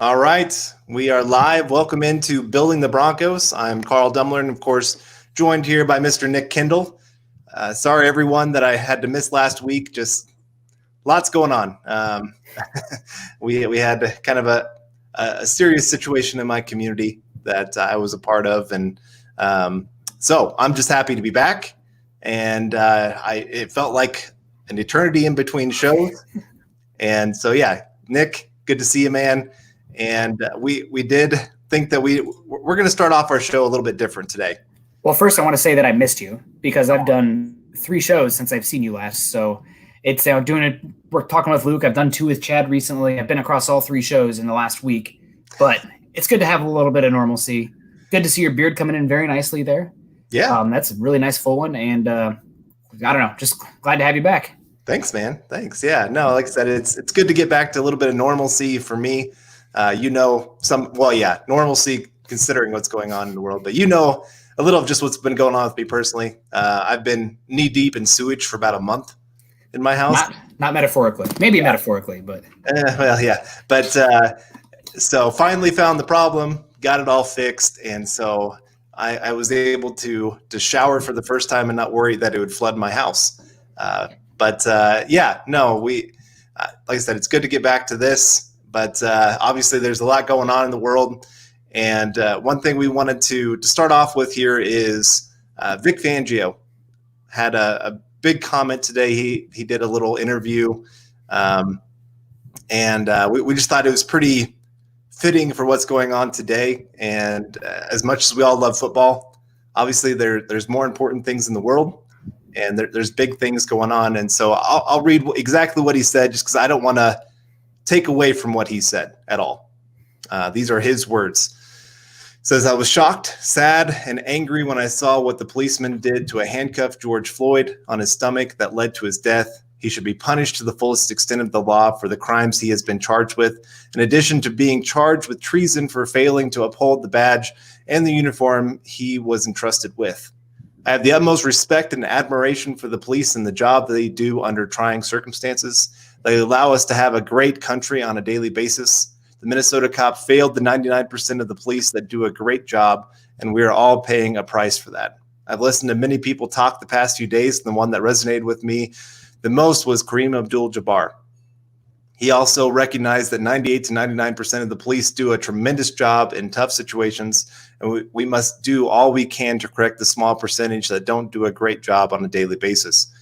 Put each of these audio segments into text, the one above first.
All right, we are live. Welcome into Building the Broncos. I'm Carl Dumler, and of course, joined here by Mr. Nick Kendell. Sorry, everyone, that I had to miss last week. Just lots going on. We had kind of a serious situation in my community that I was a part of, and so I'm just happy to be back. And it felt like an eternity in between shows, and so yeah, Nick, good to see you, man. And we did think that we're going to start off our show a little bit different today. Well, first I want to say that I missed you because I've done 3 shows since I've seen you last. So it's doing it. We're talking with Luke. I've done 2 with Chad recently. I've been across all 3 shows in the last week, but it's good to have a little bit of normalcy. Good to see your beard coming in very nicely there. Yeah. That's a really nice full one. And I don't know, just glad to have you back. Thanks, man. Thanks. Yeah, no, like I said, it's good to get back to a little bit of normalcy for me. Normalcy considering what's going on in the world, but a little of just what's been going on with me personally. I've been knee deep in sewage for about a month in my house. Not metaphorically, maybe metaphorically, but so finally found the problem, got it all fixed, and so I was able to shower for the first time and not worry that it would flood my house. Like I said, it's good to get back to this. But obviously, there's a lot going on in the world. And one thing we wanted to start off with here is Vic Fangio had a big comment today. He did a little interview. We just thought it was pretty fitting for what's going on today. And as much as we all love football, obviously there's more important things in the world. And there's big things going on. And so I'll read exactly what he said just because I don't want to take away from what he said at all. These are his words. It says, "I was shocked, sad, and angry when I saw what the policeman did to a handcuffed George Floyd on his stomach that led to his death. He should be punished to the fullest extent of the law for the crimes he has been charged with, in addition to being charged with treason for failing to uphold the badge and the uniform he was entrusted with. I have the utmost respect and admiration for the police and the job that they do under trying circumstances. They allow us to have a great country on a daily basis. The Minnesota cop failed the 99% of the police that do a great job, and we are all paying a price for that. I've listened to many people talk the past few days, and the one that resonated with me the most was Kareem Abdul-Jabbar. He also recognized that 98 to 99% of the police do a tremendous job in tough situations, and we must do all we can to correct the small percentage that don't do a great job on a daily basis.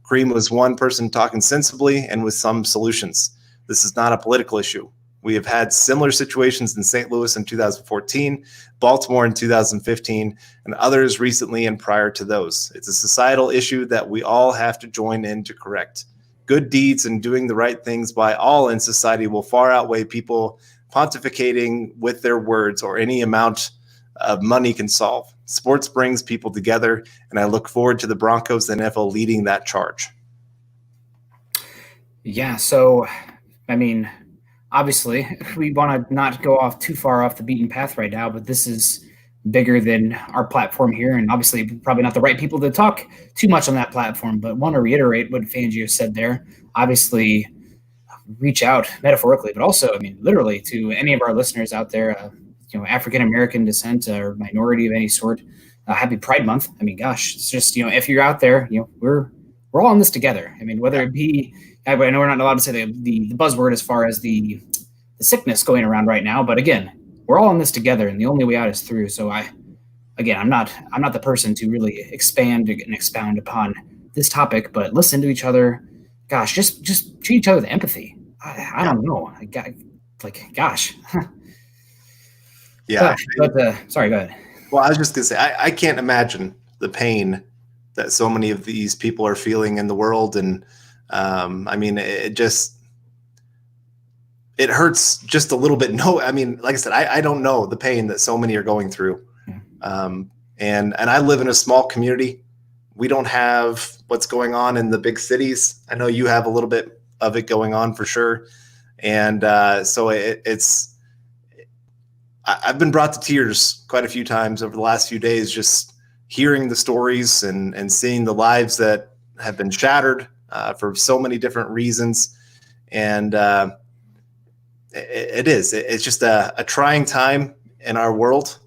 Kareem was one person talking sensibly and with some solutions. This is not a political issue. We have had similar situations in St. Louis in 2014, Baltimore in 2015, and others recently and prior to those. It's a societal issue that we all have to join in to correct. Good deeds and doing the right things by all in society will far outweigh people pontificating with their words or any amount of money can solve. Sports brings people together, and I look forward to the Broncos and NFL leading that charge." Yeah, so, I mean, obviously, we want to not go off too far off the beaten path right now, but this is bigger than our platform here, and obviously probably not the right people to talk too much on that platform, but want to reiterate what Fangio said there. Obviously, reach out metaphorically, but also, I mean, literally to any of our listeners out there, African-American descent or minority of any sort. Happy Pride Month. I mean, gosh, it's just, if you're out there, we're all in this together. I mean, whether it be, I know we're not allowed to say the buzzword as far as the sickness going around right now, but again, we're all in this together, and the only way out is through. So I'm not the person to really expand and expound upon this topic, but listen to each other. Gosh, just treat each other with empathy. I don't know. Gosh. Yeah. But sorry, go ahead. Well, I was just going to say, I can't imagine the pain that so many of these people are feeling in the world. And I mean, it hurts just a little bit. No, I mean, like I said, I don't know the pain that so many are going through. And I live in a small community. We don't have what's going on in the big cities. I know you have a little bit of it going on for sure. And so I've been brought to tears quite a few times over the last few days, just hearing the stories and seeing the lives that have been shattered for so many different reasons. And It is. It's just a trying time in our world,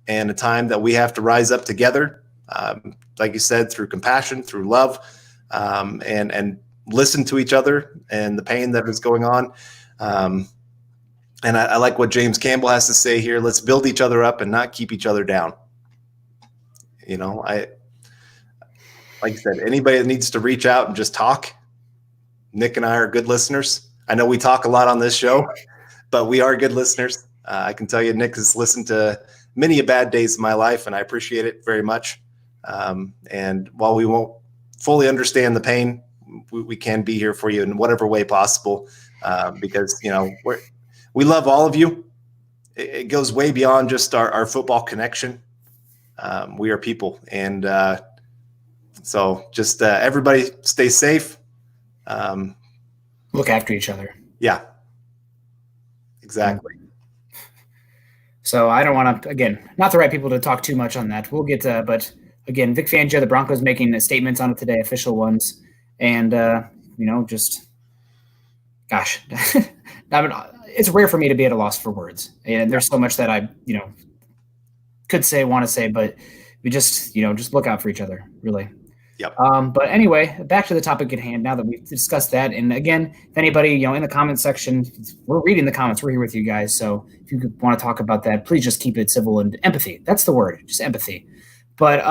and a time that we have to rise up together. Like you said, through compassion, through love, and listen to each other and the pain that is going on. And I like what James Campbell has to say here. Let's build each other up and not keep each other down. Like I said, anybody that needs to reach out and just talk, Nick and I are good listeners. I know we talk a lot on this show, but we are good listeners. I can tell you, Nick has listened to many a bad days of my life, and I appreciate it very much. And while we won't fully understand the pain, we can be here for you in whatever way possible, because we love all of you. It goes way beyond just our football connection. We are people, and so just everybody stay safe. Look after each other. Yeah, exactly. So I don't want to, again, not the right people to talk too much on that. We'll get to, but again, Vic Fangio, the Broncos making statements on it today, official ones. And, just, gosh, it's rare for me to be at a loss for words. And there's so much that I, could say, want to say, but we just look out for each other, really. Yep. But anyway, back to the topic at hand now that we've discussed that. And again, if anybody, in the comments section, we're reading the comments. We're here with you guys. So if you want to talk about that, please just keep it civil and empathy. That's the word, just empathy. But,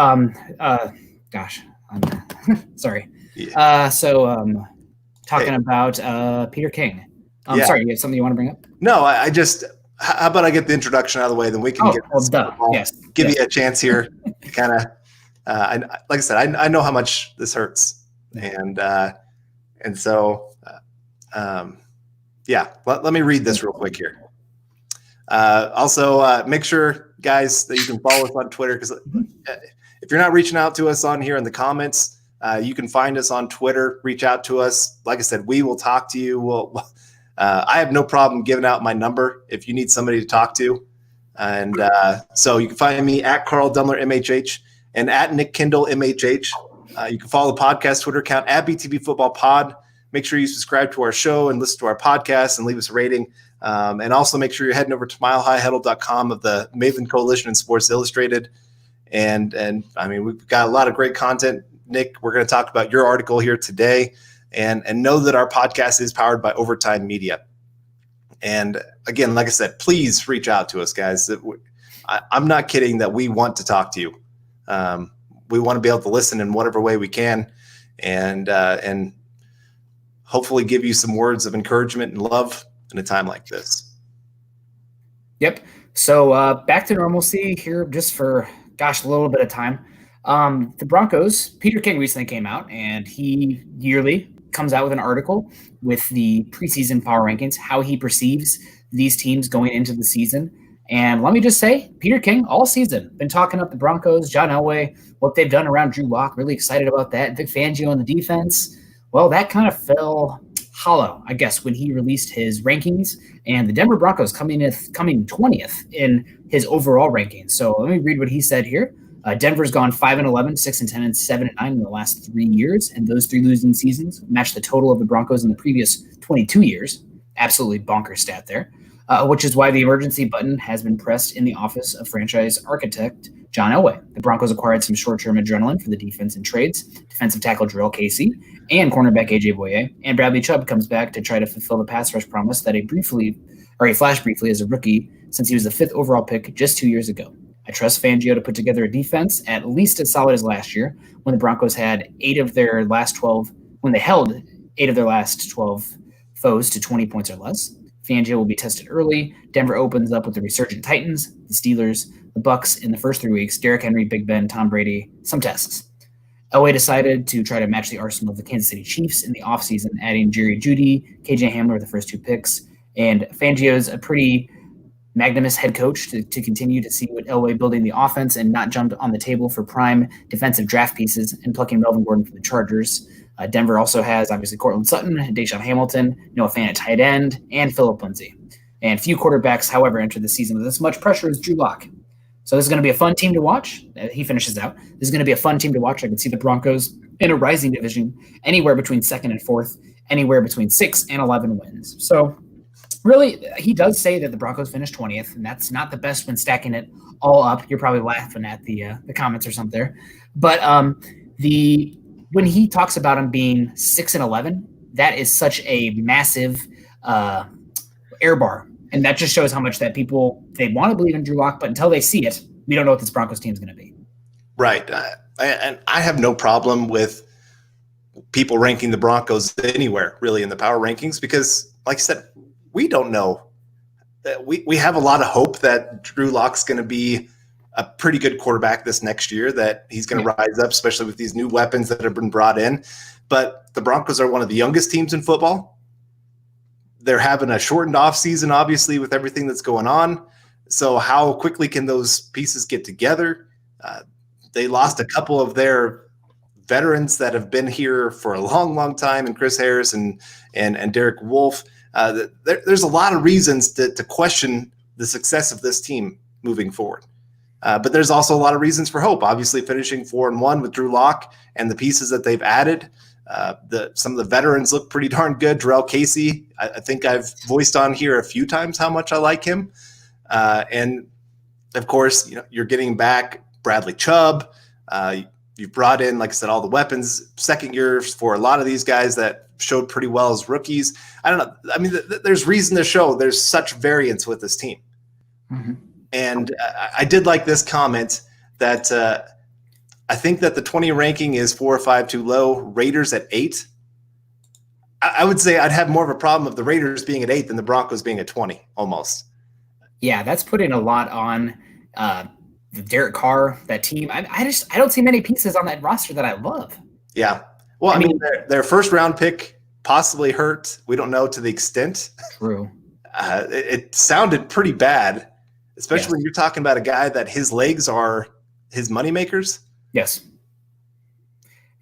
sorry. Yeah. Talking about Peter King. Sorry, you have something you want to bring up? No, I just, how about I get the introduction out of the way, then we can give you a chance here to kind of, like I said, I know how much this hurts, and so let me read this real quick here. Also, make sure, guys, that you can follow us on Twitter, because if you're not reaching out to us on here in the comments, you can find us on Twitter. Reach out to us. Like I said, we will talk to you. I have no problem giving out my number if you need somebody to talk to, and so you can find me at Carl Dumler MHH. And at Nick Kendell MHH. You can follow the podcast Twitter account at BTB Football Pod. Make sure you subscribe to our show and listen to our podcast and leave us a rating. And also make sure you're heading over to milehighhuddle.com of the Maven Coalition and Sports Illustrated. And I mean, we've got a lot of great content. Nick, we're going to talk about your article here today, and know that our podcast is powered by Overtime Media. And again, like I said, please reach out to us, guys. I'm not kidding that we want to talk to you. We want to be able to listen in whatever way we can, and hopefully give you some words of encouragement and love in a time like this. Yep. So back to normalcy here, just for, a little bit of time. The Broncos, Peter King recently came out, and he yearly comes out with an article with the preseason power rankings, how he perceives these teams going into the season. And let me just say, Peter King, all season, been talking up the Broncos, John Elway, what they've done around Drew Lock, really excited about that. Vic Fangio on the defense. Well, that kind of fell hollow, I guess, when he released his rankings. And the Denver Broncos coming 20th in his overall rankings. So let me read what he said here. Denver's gone 5-11, 6-10, and 7-9 in the last 3 years. And those 3 losing seasons match the total of the Broncos in the previous 22 years. Absolutely bonkers stat there. Which is why the emergency button has been pressed in the office of franchise architect John Elway. The Broncos acquired some short-term adrenaline for the defense in trades, defensive tackle Jarrell Casey, and cornerback A.J. Boye, and Bradley Chubb comes back to try to fulfill the pass rush promise that he flashed briefly as a rookie since he was the 5th overall pick just 2 years ago. I trust Fangio to put together a defense at least as solid as last year, when the Broncos had 8 of their last 12, when they held 8 of their last 12 foes to 20 points or less. Fangio will be tested early. Denver opens up with the resurgent Titans, the Steelers, the Bucks in the first 3 weeks, Derrick Henry, Big Ben, Tom Brady, some tests. Elway decided to try to match the arsenal of the Kansas City Chiefs in the offseason, adding Jerry Jeudy, KJ Hamler with the first 2 picks. And Fangio's a pretty magnanimous head coach to continue to see what Elway building the offense and not jump on the table for prime defensive draft pieces and plucking Melvin Gordon from the Chargers. Denver also has, obviously, Cortland Sutton, Deshaun Hamilton, Noah Fant at tight end, and Phillip Lindsay. And few quarterbacks, however, entered the season with as much pressure as Drew Lock. So this is going to be a fun team to watch. He finishes out. This is going to be a fun team to watch. I can see the Broncos in a rising division, anywhere between 2nd and 4th, anywhere between 6 and 11 wins. So really, he does say that the Broncos finished 20th, and that's not the best when stacking it all up. You're probably laughing at the comments or something there. But when he talks about him being 6-11, that is such a massive air bar. And that just shows how much that people, they want to believe in Drew Lock, but until they see it, we don't know what this Broncos team is going to be. Right. And I have no problem with people ranking the Broncos anywhere, really, in the power rankings, because, like I said, we don't know. We have a lot of hope that Drew Lock's going to be a pretty good quarterback this next year, that he's going to rise up, especially with these new weapons that have been brought in. But the Broncos are one of the youngest teams in football. They're having a shortened offseason, obviously, with everything that's going on. So how quickly can those pieces get together? They lost a couple of their veterans that have been here for a long, long time, and Chris Harris and Derek Wolfe. There's a lot of reasons to question the success of this team moving forward. But there's also a lot of reasons for hope. Obviously, finishing 4-1 with Drew Lock and the pieces that they've added. Some of the veterans look pretty darn good. Jarrell Casey, I think I've voiced on here a few times how much I like him. And of course, you're getting back Bradley Chubb. You've brought in, like I said, all the weapons, second years for a lot of these guys that showed pretty well as rookies. I don't know. I mean, there's reason to show there's such variance with this team. Mm-hmm. And I did like this comment that I think that the 20 ranking is 4 or 5 too low. Raiders at 8. I would say I'd have more of a problem of the Raiders being at 8 than the Broncos being at 20, almost. Yeah, that's putting a lot on the Derek Carr, that team. I don't see many pieces on that roster that I love. Yeah. Well, I mean their first round pick possibly hurt. We don't know to the extent. True. It sounded pretty bad, especially when you're talking about a guy that his legs are his moneymakers. Yes.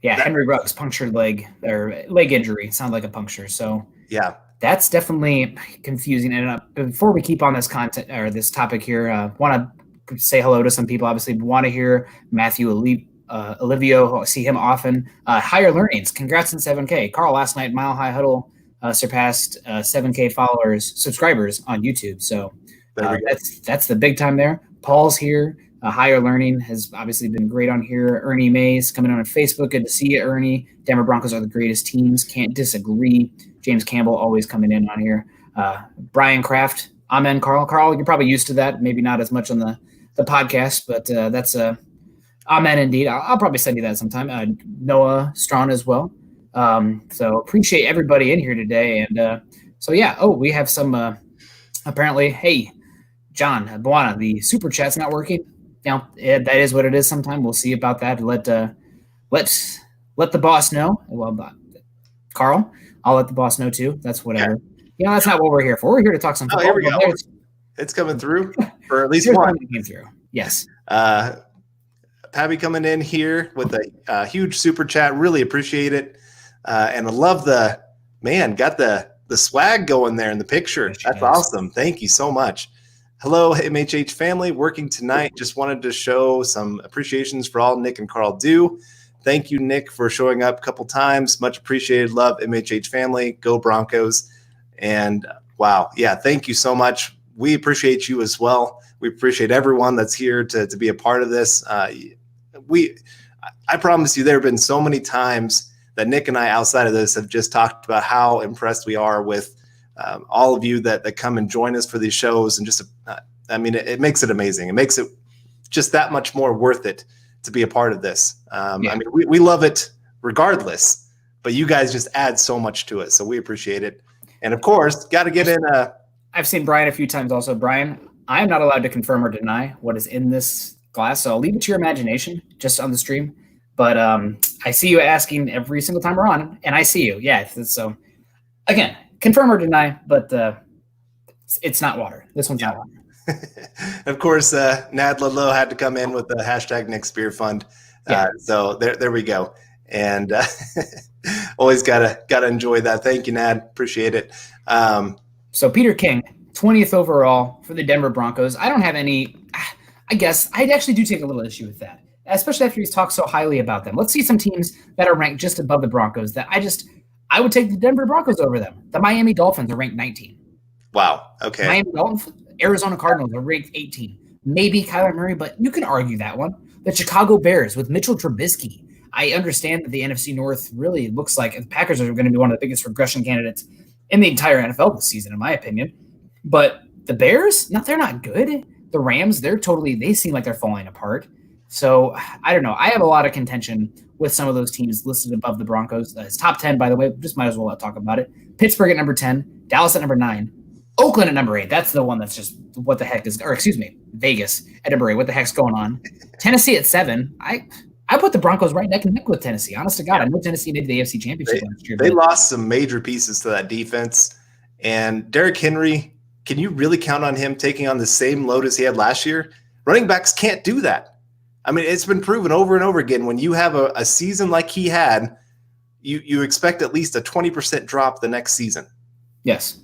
Yeah, Henry Ruggs punctured leg or leg injury. Sounds like a puncture. So yeah, that's definitely confusing. And before we keep on this content or this topic here, want to say hello to some people. Obviously, want to hear Matthew Olivio. See him often. Higher Learnings. Congrats on 7K. Carl, last night Mile High Huddle surpassed 7K subscribers on YouTube. So that's the big time there. Paul's here. Higher Learning has obviously been great on here. Ernie Mays coming on Facebook. Good to see you, Ernie. Denver Broncos are the greatest teams. Can't disagree. James Campbell always coming in on here. Brian Kraft. Amen, Carl. Carl, you're probably used to that. Maybe not as much on the podcast, but that's amen indeed. I'll probably send you that sometime. Noah Strawn as well. So appreciate everybody in here today. And we have some apparently. Hey, John Buana, the super chat's not working. Now, that is what it is sometimes. We'll see about that. Let the boss know. Well, Carl, I'll let the boss know too. That's whatever. Yeah. That's not what we're here for. We're here to talk some football. Here we go. It's coming through for at least one. Came through. Yes. Pabby coming in here with a huge super chat. Really appreciate it. And I love got the swag going there in the picture. That's awesome. Thank you so much. Hello, MHH family. Working tonight. Just wanted to show some appreciations for all Nick and Carl do. Thank you, Nick, for showing up a couple times. Much appreciated. Love MHH family. Go Broncos. And wow. Yeah, thank you so much. We appreciate you as well. We appreciate everyone that's here to be a part of this. I promise you there have been so many times that Nick and I outside of this have just talked about how impressed we are with all of you that come and join us for these shows. And just, it makes it amazing. It makes it just that much more worth it to be a part of this. We love it regardless, but you guys just add so much to it. So we appreciate it. And of course, got to get in. I've seen Brian a few times also. Brian, I am not allowed to confirm or deny what is in this glass. So I'll leave it to your imagination just on the stream. But I see you asking every single time we're on, and I see you. Yeah. So again, confirm or deny, but it's not water. This one's not water. Of course, Nad Lalo had to come in with the hashtag Nick Spear Fund. So there we go. And always gotta enjoy that. Thank you, Nad. Appreciate it. So Peter King, 20th overall for the Denver Broncos. I don't have any. I guess I actually do take a little issue with that, especially after he's talked so highly about them. Let's see some teams that are ranked just above the Broncos that I would take the Denver Broncos over them. The Miami Dolphins are ranked 19. Wow. Okay. Miami Dolphins, Arizona Cardinals are ranked 18. Maybe Kyler Murray, but you can argue that one. The Chicago Bears with Mitchell Trubisky. I understand that the NFC North really looks like the Packers are going to be one of the biggest regression candidates in the entire NFL this season, in my opinion. But the Bears, no, they're not good. The Rams, they seem like they're falling apart. So I don't know. I have a lot of contention with some of those teams listed above the Broncos. It's top 10, by the way. Just might as well talk about it. Pittsburgh at number 10, Dallas at number 9, Oakland at number 8. That's the one that's just what the heck is, or excuse me, Vegas at number 8. What the heck's going on? Tennessee at 7. I put the Broncos right neck and neck with Tennessee. Honest to God, I know Tennessee made the AFC Championship last year. They lost some major pieces to that defense. And Derrick Henry, can you really count on him taking on the same load as he had last year? Running backs can't do that. I mean, it's been proven over and over again. When you have a season like he had, you expect at least a 20% drop the next season. Yes.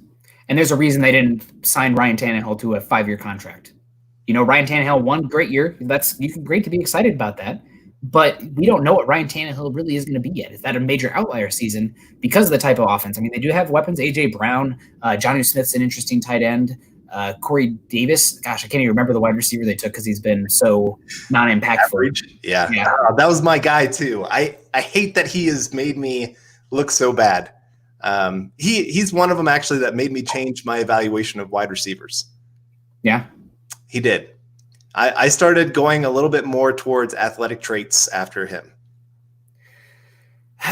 And there's a reason they didn't sign Ryan Tannehill to a 5-year contract. Ryan Tannehill, one great year. Great to be excited about that. But we don't know what Ryan Tannehill really is going to be yet. Is that a major outlier season because of the type of offense? I mean, they do have weapons. A.J. Brown, Jonnu Smith's an interesting tight end. Corey Davis, gosh, I can't even remember the wide receiver they took because he's been so non-impactful. Yeah. That was my guy too. I hate that he has made me look so bad. He's one of them actually that made me change my evaluation of wide receivers. Yeah, he did. I started going a little bit more towards athletic traits after him.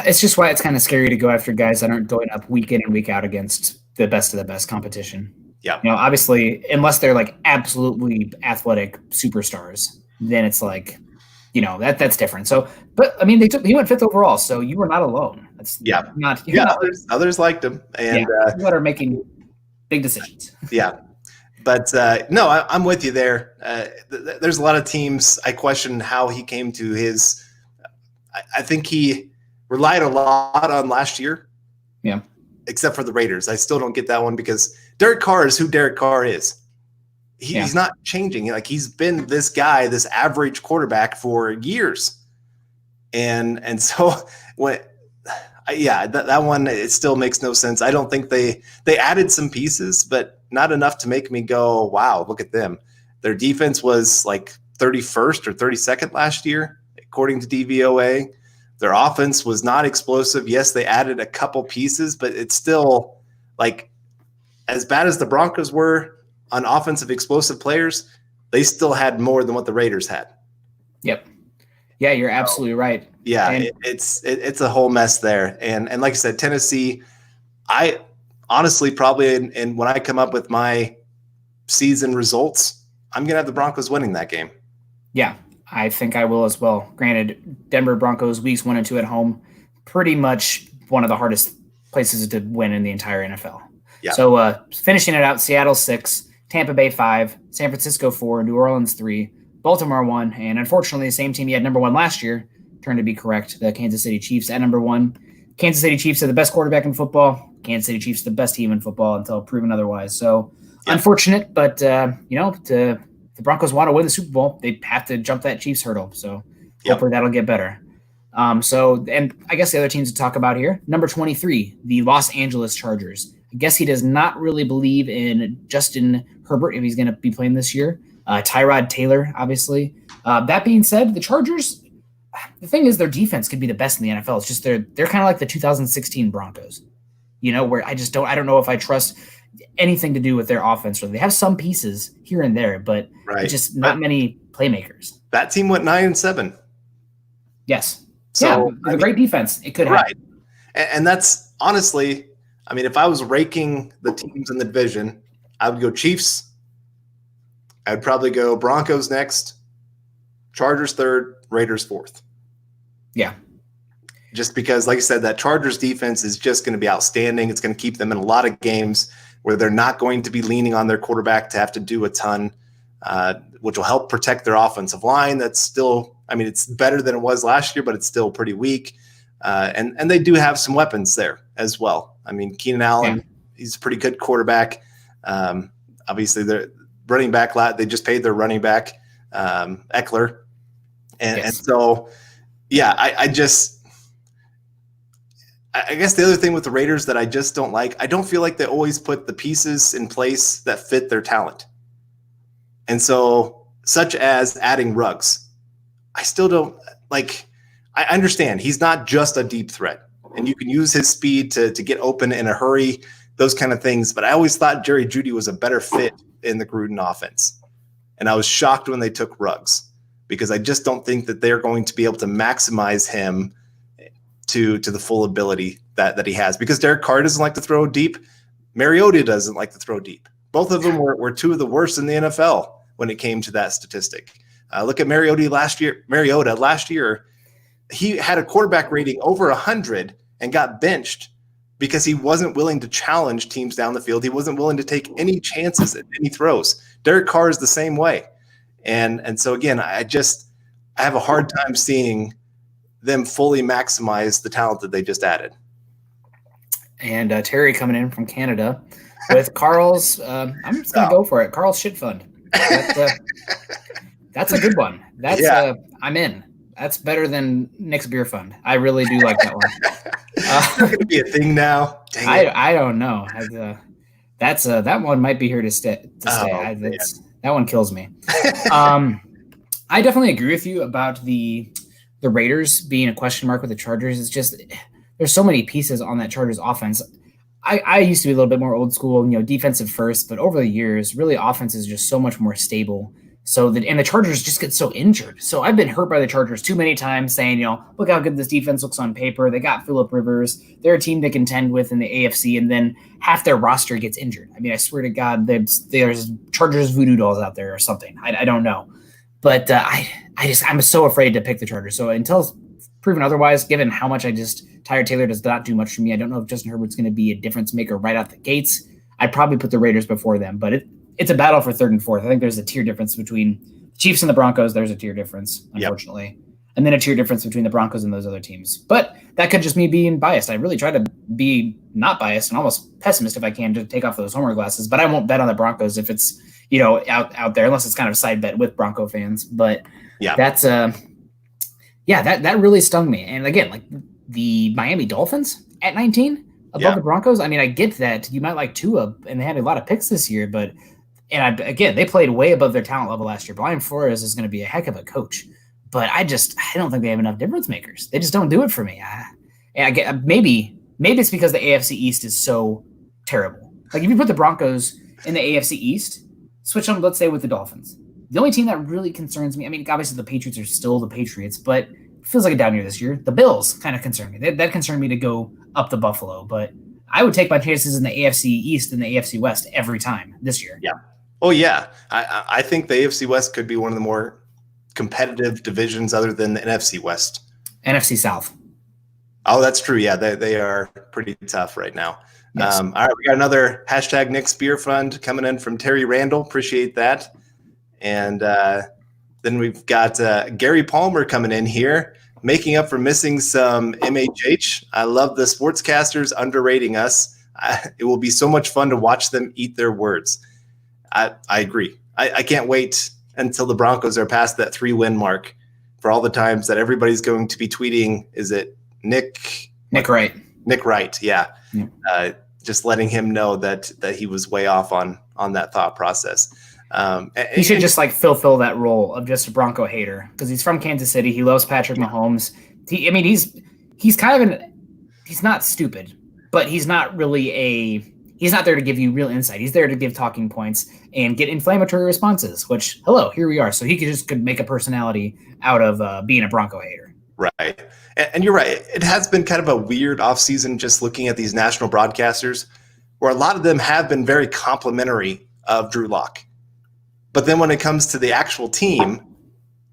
It's just why it's kind of scary to go after guys that aren't going up week in and week out against the best of the best competition. Yeah. Obviously, unless they're like absolutely athletic superstars, then it's like, that's different. So, but I mean, he went 5th overall, so you were not alone. Others liked him, and people that are making big decisions. Yeah. But no, I'm with you there. There's a lot of teams I question how he came to his. I think he relied a lot on last year. Yeah. Except for the Raiders. I still don't get that one because Derek Carr is who Derek Carr is. He's not changing. He's been this guy, this average quarterback for years. And so that one, it still makes no sense. I don't think they added some pieces, but not enough to make me go, wow, look at them. Their defense was like 31st or 32nd last year, according to DVOA. Their offense was not explosive. Yes, they added a couple pieces, but it's still like as bad as the Broncos were on offensive explosive players, they still had more than what the Raiders had. Yep. Yeah, you're absolutely right. Yeah, and it's a whole mess there. And like I said, Tennessee, I honestly probably and when I come up with my season results, I'm going to have the Broncos winning that game. Yeah, I think I will as well. Granted, Denver Broncos weeks 1 and 2 at home, pretty much one of the hardest places to win in the entire NFL. Yeah. So finishing it out, Seattle 6, Tampa Bay 5, San Francisco 4, New Orleans 3, Baltimore 1, and unfortunately the same team you had number 1 last year turned to be correct, the Kansas City Chiefs at number 1. Kansas City Chiefs are the best quarterback in football. Kansas City Chiefs are the best team in football until proven otherwise. So unfortunate, but the Broncos want to win the Super Bowl, they have to jump that Chiefs hurdle. So hopefully that'll get better. And I guess the other teams to talk about here, number 23, the Los Angeles Chargers. I guess he does not really believe in Justin Herbert if he's going to be playing this year. Tyrod Taylor, obviously. That being said, the Chargers, the thing is their defense could be the best in the NFL. It's just they're kind of like the 2016 Broncos, where I don't know if I trust anything to do with their offense. They have some pieces here and there, but just not many playmakers. That team went 9-7. Yes. So a great defense. It could happen. And that's honestly, I mean, if I was ranking the teams in the division, I would go Chiefs. I would probably go Broncos next, Chargers 3rd, Raiders 4th. Yeah. Just because, like I said, that Chargers defense is just going to be outstanding. It's going to keep them in a lot of games where they're not going to be leaning on their quarterback to have to do a ton, which will help protect their offensive line. That's still, I mean, it's better than it was last year, but it's still pretty weak. And they do have some weapons there as well. I mean, Keenan Allen, he's a pretty good quarterback. Obviously, their running back, they just paid their running back, Eckler. And so, I I guess the other thing with the Raiders that I just don't like, I don't feel like they always put the pieces in place that fit their talent. And so, such as adding Ruggs, I still don't like. I understand he's not just a deep threat, and you can use his speed to get open in a hurry, those kind of things. But I always thought Jerry Jeudy was a better fit in the Gruden offense. And I was shocked when they took Ruggs because I just don't think that they're going to be able to maximize him to the full ability that he has. Because Derek Carr doesn't like to throw deep. Mariota doesn't like to throw deep. Both of them were two of the worst in the NFL when it came to that statistic. Look at Mariota last year. He had a quarterback rating over 100 and got benched because he wasn't willing to challenge teams down the field. He wasn't willing to take any chances at any throws. Derek Carr is the same way. And so, again, I have a hard time seeing them fully maximize the talent that they just added. And Terry coming in from Canada with Carl's I'm just going to go for it. Carl's shit fund. That's a good one. I'm in. That's better than Nick's beer fund. I really do like that one. It's going to be a thing now. I don't know. That one might be here to stay. That one kills me. I definitely agree with you about the Raiders being a question mark with the Chargers. It's just there's so many pieces on that Chargers offense. I used to be a little bit more old school, defensive first, but over the years, really offense is just so much more stable. And the Chargers just get so injured. So I've been hurt by the Chargers too many times saying, look how good this defense looks on paper. They got Phillip Rivers. They're a team to contend with in the AFC, and then half their roster gets injured. I mean, I swear to God, there's Chargers voodoo dolls out there or something. I don't know. But I'm so afraid to pick the Chargers. So until proven otherwise, given how much Tyrod Taylor does not do much for me, I don't know if Justin Herbert's going to be a difference maker right out the gates. I'd probably put the Raiders before them, but it's a battle for third and fourth. I think there's a tier difference between the Chiefs and the Broncos. There's a tier difference, unfortunately. Yep. And then a tier difference between the Broncos and those other teams. But that could just me being biased. I really try to be not biased and almost pessimist if I can to take off those homer glasses. But I won't bet on the Broncos if it's, out there, unless it's kind of a side bet with Bronco fans. But that's that really stung me. And again, like the Miami Dolphins at 19 above the Broncos. I mean, I get that you might like Tua and they had a lot of picks this year, but they played way above their talent level last year. Brian Flores is going to be a heck of a coach, but I don't think they have enough difference makers. They just don't do it for me. Maybe it's because the AFC East is so terrible. Like if you put the Broncos in the AFC East, switch them, let's say, with the Dolphins. The only team that really concerns me, I mean, obviously the Patriots are still the Patriots, but it feels like a down year this year. The Bills kind of concern me. That concerned me to go up the Buffalo, but I would take my chances in the AFC East and the AFC West every time this year. Yeah. Oh, yeah. I think the AFC West could be one of the more competitive divisions other than the NFC West. NFC South. Oh, that's true. Yeah, they are pretty tough right now. Yes. All right, we got another hashtag Nick's Beer Fund coming in from Terry Randall. Appreciate that. And then we've got Gary Palmer coming in here, making up for missing some MHH. I love the sportscasters underrating us. It will be so much fun to watch them eat their words. I agree. I can't wait until the Broncos are past that 3-win mark for all the times that everybody's going to be tweeting. Is it Nick Wright? Nick Wright, yeah. Just letting him know that he was way off on that thought process. He should just fulfill that role of just a Bronco hater because he's from Kansas City. He loves Patrick Mahomes. He's kind of he's not stupid, but he's not really he's not there to give you real insight. He's there to give talking points and get inflammatory responses, which, here we are. So he could make a personality out of being a Bronco hater. Right. And you're right. It has been kind of a weird offseason just looking at these national broadcasters where a lot of them have been very complimentary of Drew Lock. But then when it comes to the actual team,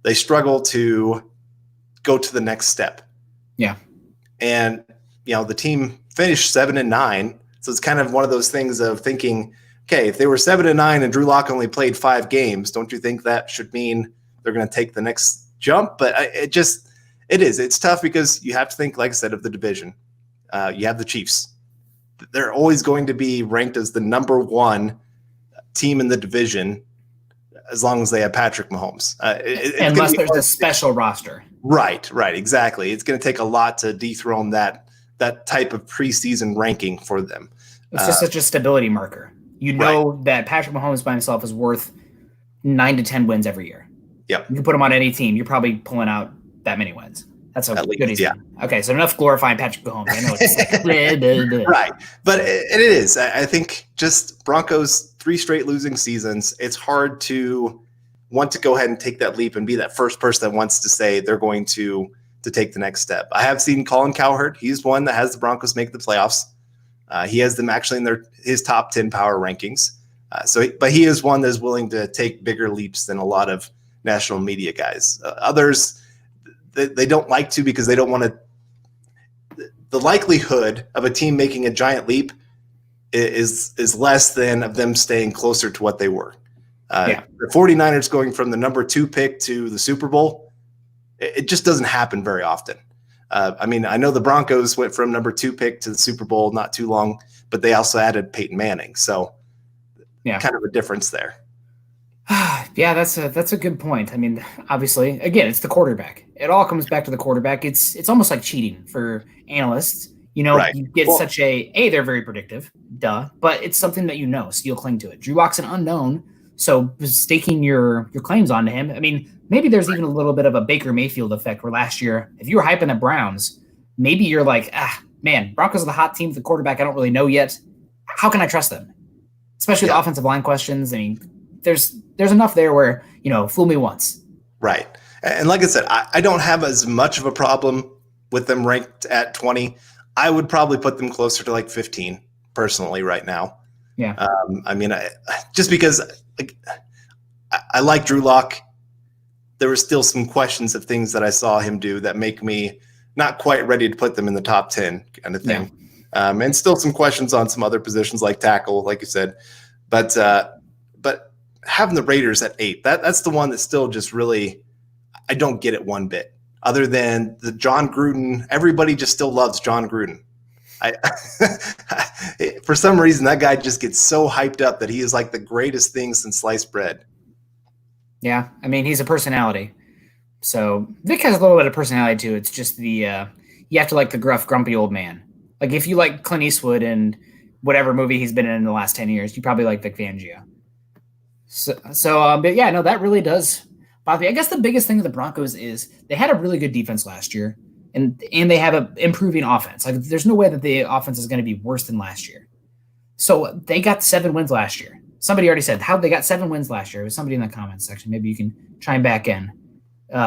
they struggle to go to the next step. Yeah. And, the team finished 7-9. So it's kind of one of those things of thinking, okay, if they were 7-9 and Drew Lock only played 5 games, don't you think that should mean they're going to take the next jump? But it's tough because you have to think, like I said, of the division. You have the Chiefs. They're always going to be ranked as the number 1 team in the division as long as they have Patrick Mahomes. Unless there's a special roster. Right, exactly. It's going to take a lot to dethrone that that type of preseason ranking for them. It's just such a stability marker. That Patrick Mahomes by himself is worth 9 to 10 wins every year. Yep. You can put him on any team. You're probably pulling out that many wins. That's a good easy. Yeah. Okay, so enough glorifying Patrick Mahomes. I know it's right, but it is. I think just Broncos 3 straight losing seasons. It's hard to want to go ahead and take that leap and be that first person that wants to say they're going to take the next step. I have seen Colin Cowherd. He's one that has the Broncos make the playoffs. He has them actually in his top 10 power rankings. But he is one that is willing to take bigger leaps than a lot of national media guys. Others, they don't like to because they don't want to. The likelihood of a team making a giant leap is less than of them staying closer to what they were. The 49ers going from the number 2 pick to the Super Bowl, it just doesn't happen very often. I know the Broncos went from number 2 pick to the Super Bowl not too long, but they also added Peyton Manning. So kind of a difference there. Yeah, that's a good point. Obviously, again, it's the quarterback. It all comes back to the quarterback. It's almost like cheating for analysts. Right. You get such they're very predictive, duh, but it's something that so you'll cling to it. Drew Lock's an unknown, so staking your claims onto him. Maybe there's even a little bit of a Baker Mayfield effect where last year, if you were hyping the Browns, maybe you're like, man, Broncos are the hot team with the quarterback I don't really know yet. How can I trust them? Especially the offensive line questions. There's enough there where, fool me once. Right. And like I said, I don't have as much of a problem with them ranked at 20. I would probably put them closer to like 15 personally right now. Yeah. Just because I like Drew Lock. There were still some questions of things that I saw him do that make me not quite ready to put them in the top 10 kind of thing. Yeah. And still some questions on some other positions like tackle, like you said. But having the Raiders at 8, that's the one that still just really, I don't get it one bit. Other than the John Gruden, everybody just still loves John Gruden. For some reason, that guy just gets so hyped up that he is like the greatest thing since sliced bread. Yeah, he's a personality. So Vic has a little bit of personality too. It's just you have to like the gruff, grumpy old man. Like if you like Clint Eastwood and whatever movie he's been in the last 10 years, you probably like Vic Fangio. But yeah, no, that really does bother me. I guess the biggest thing with the Broncos is they had a really good defense last year, and they have an improving offense. Like there's no way that the offense is going to be worse than last year. So they got 7 wins last year. Somebody already said how they got 7 wins last year. It was somebody in the comments section. Maybe you can chime back in.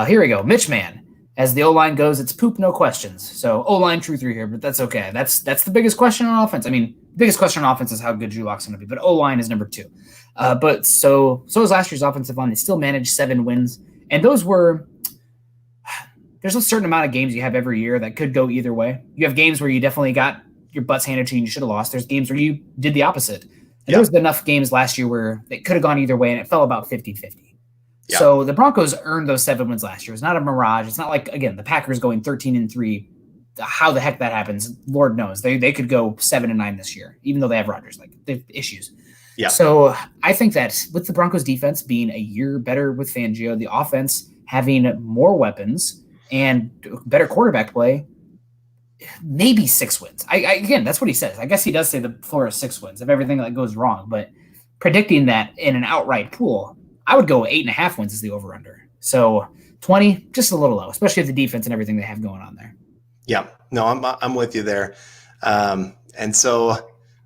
Here we go. Mitch Man. As the O-line goes, it's poop, no questions. So O-line truther here, but that's okay. That's the biggest question on offense. Biggest question on offense is how good Drew Lock's going to be, but O-line is number 2. But so is last year's offensive line. They still managed 7 wins. And those were – there's a certain amount of games you have every year that could go either way. You have games where you definitely got your butts handed to you and you should have lost. There's games where you did the opposite. And there was enough games last year where it could have gone either way, and it fell about 50-50. Yeah. So the Broncos earned those 7 wins last year. It's not a mirage. It's not like, again, the Packers going 13-3. How the heck that happens, Lord knows. They could go 7-9 this year, even though they have Rodgers. Like, they have issues. Yeah. So I think that with the Broncos defense being a year better with Fangio, the offense having more weapons and better quarterback play, maybe 6 wins. Again, that's what he says. I guess he does say the floor is 6 wins if everything that goes wrong. But predicting that in an outright pool, I would go 8.5 wins as the over-under. So 20, just a little low, especially with the defense and everything they have going on there. Yeah, no, I'm with you there. And so I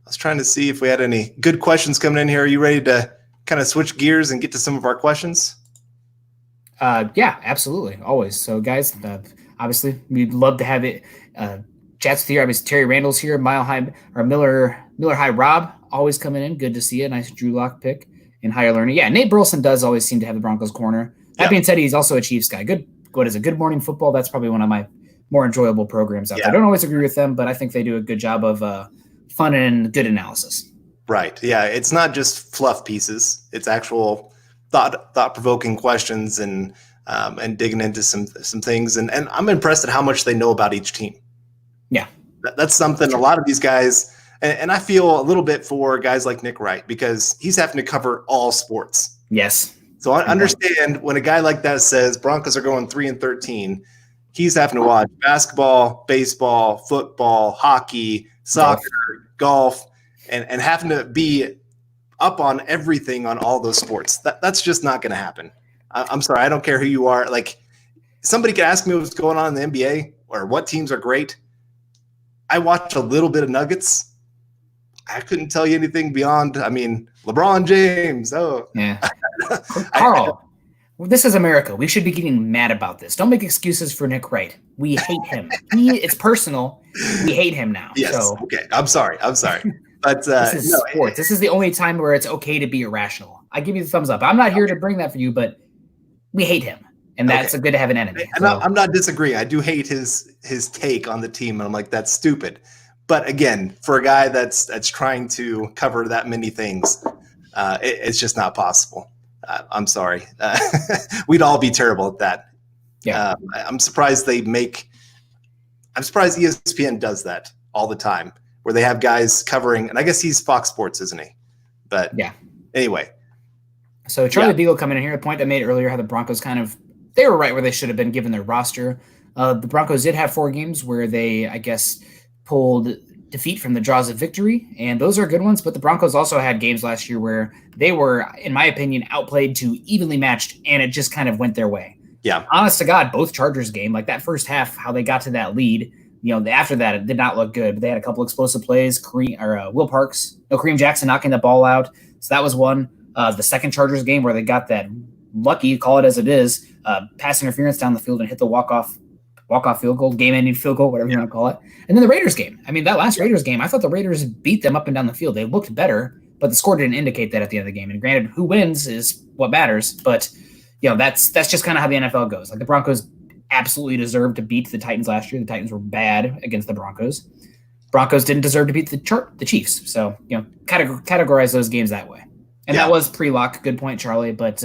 was trying to see if we had any good questions coming in here. Are you ready to kind of switch gears and get to some of our questions? Yeah, absolutely. Always. So guys, obviously we'd love to have it. Chats with you. Obviously Terry Randall's here. Miller High Rob always coming in. Good to see you. Nice Drew Lock pick and higher learning. Yeah, Nate Burleson does always seem to have the Broncos corner. That being said, he's also a Chiefs guy. What is it? Good Morning Football. That's probably one of my more enjoyable programs out there. I don't always agree with them, but I think they do a good job of fun and good analysis. Right. Yeah. It's not just fluff pieces. It's actual thought-provoking questions and digging into some things. And I'm impressed at how much they know about each team. Yeah. That's something a lot of these guys, and I feel a little bit for guys like Nick Wright because he's having to cover all sports. Yes. So I understand when a guy like that says Broncos are going 3-13, he's having to watch basketball, baseball, football, hockey, soccer, golf, and having to be up on everything on all those sports. That's just not going to happen. I'm sorry. I don't care who you are. Like, somebody could ask me what's going on in the NBA or what teams are great. I watch a little bit of Nuggets. I couldn't tell you anything beyond, LeBron James. Oh, yeah. Carl, this is America. We should be getting mad about this. Don't make excuses for Nick Wright. We hate him. It's personal. We hate him now. Yes. So. Okay. I'm sorry. But this is sports. This is the only time where it's okay to be irrational. I give you the thumbs up. I'm not here to bring that for you, but we hate him. And that's good to have an enemy. So. I'm not disagreeing. I do hate his take on the team, and I'm like, that's stupid. But again, for a guy that's trying to cover that many things, it's just not possible. I'm sorry. We'd all be terrible at that. Yeah. I'm surprised ESPN does that all the time, where they have guys covering, and I guess he's Fox Sports, isn't he? But yeah. Anyway. So Charlie Beagle coming in here, a point I made earlier, how the Broncos they were right where they should have been given their roster. The Broncos did have 4 games where they, I guess, pulled defeat from the jaws of victory, and those are good ones, but the Broncos also had games last year where they were, in my opinion, outplayed to evenly matched, and it just kind of went their way. Yeah. Honest to God, both Chargers game, like that first half, how they got to that lead, after that, it did not look good. They had a couple explosive plays, Kareem Jackson knocking the ball out, so that was one. The second Chargers game where they got that lucky, call it as it is, pass interference down the field and hit the walk-off field goal, game-ending field goal, whatever you want to call it. And then the Raiders game. That last Raiders game, I thought the Raiders beat them up and down the field. They looked better, but the score didn't indicate that at the end of the game. And granted, who wins is what matters. But, that's just kind of how the NFL goes. Like, the Broncos absolutely deserved to beat the Titans last year. The Titans were bad against the Broncos. Broncos didn't deserve to beat the Chiefs. So, categorize those games that way. And that was pre-lock. Good point, Charlie. But,